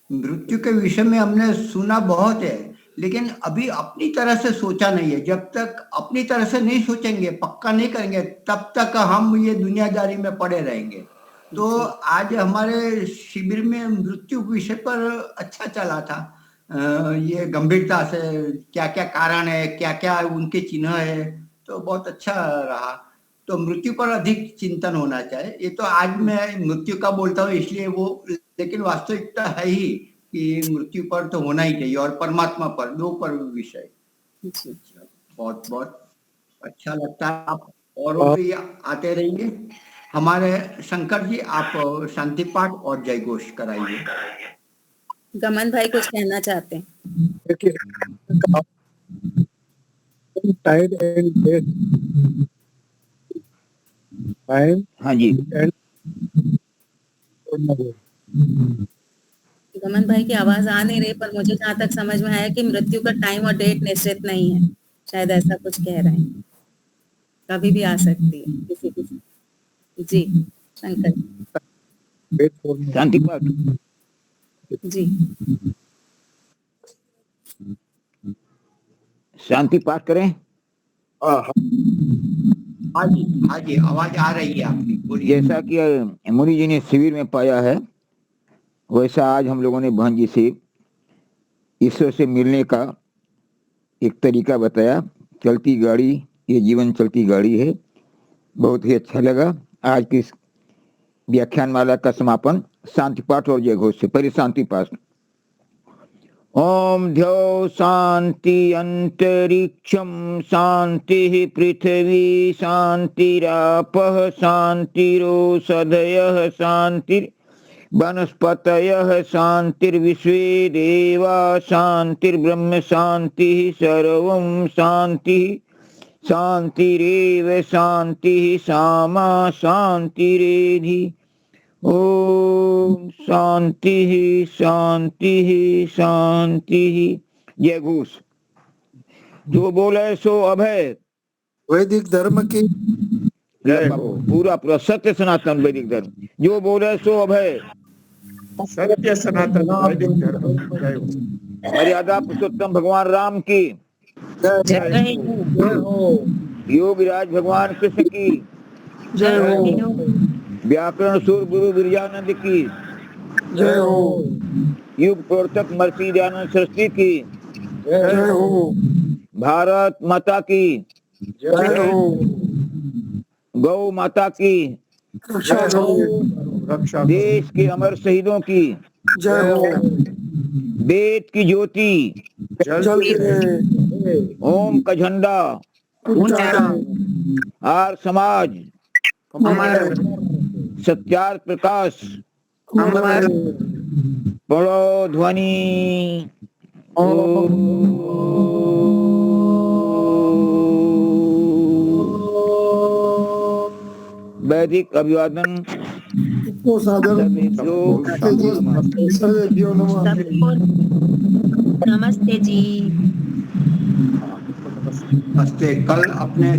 मृत्यु के विषय में हमने सुना बहुत है, लेकिन अभी अपनी तरह से सोचा नहीं है। जब तक अपनी तरह से नहीं सोचेंगे, पक्का नहीं करेंगे, तब तक हम ये दुनियादारी में पड़े रहेंगे। तो आज हमारे शिविर में मृत्यु विषय पर अच्छा चला था। ये गंभीरता से क्या क्या कारण है, क्या क्या उनके चिन्ह है, तो बहुत अच्छा रहा। तो मृत्यु पर अधिक चिंतन होना चाहिए। ये तो आज मैं मृत्यु का बोलता हूँ इसलिए वो, लेकिन वास्तविकता है ही कि मृत्यु पर तो होना ही चाहिए, और परमात्मा पर, दो पर विषय। बहुत बहुत अच्छा लगता है। आप और भी आते रहिए। हमारे शंकर जी, आप शांति पाठ और जय घोष कराइए। गमन भाई कुछ कहना चाहते हैं? Tide and death time. हाँ जी, गमन भाई की आवाज आ नहीं रही, पर मुझे जहाँ तक समझ में आया कि मृत्यु का टाइम और डेट निश्चित नहीं है, शायद ऐसा कुछ कह रहे हैं, कभी भी आ सकती है किसी किसी। जी शंकर शांति पाठ। जी शांति पाठ करें। हाँ जी, आवाज आ रही है आपकी, बोलिए। जैसा कि मुनि जी ने शिविर में पाया है, वैसा आज हम लोगों ने बहन जी से ईश्वर से मिलने का एक तरीका बताया। चलती गाड़ी, ये जीवन चलती गाड़ी है। बहुत ही अच्छा लगा। आज की व्याख्यानमाला का समापन शांति पाठ और जय घोष से। पहले शांति पाठ। ओम ध्यो शांति अंतरिक्षम शांति पृथ्वी शांतिरापः शांतिरोषधयः शांतिर वनस्पतयः शांतिर्विश्वे देवा शांतिर्ब्रह्म शांतिः सर्वं शांतिः शांतिरेव शांतिः सामा शांतिरेधि। ओम शांति शांति शांति। जय घोष। जो बोले सो अभय। वैदिक धर्म की पूरा पूरा सत्य सनातन वैदिक धर्म। जो बोले सो अभय। सत्य सनातन वैदिक धर्म। मर्यादा पुरुषोत्तम भगवान राम की जय हो। योगराज भगवान कृष्ण की जय हो। व्याकरण सूर गुरु विरजानंद की जय हो। युग प्रवर्तक महर्षि दयानंद सरस्वती की जय हो। भारत माता की जय हो। गौ माता की रक्षा रक्षा। देश के अमर शहीदों की जय हो। वेद की ज्योति जल्दी रहे। ओम का झंडा ऊंचा आर समाज सत्यार प्रकाश अमर पढ़ो ध्वनि। वैदिक अभिवादन। नमस्ते जी। नमस्ते। कल अपने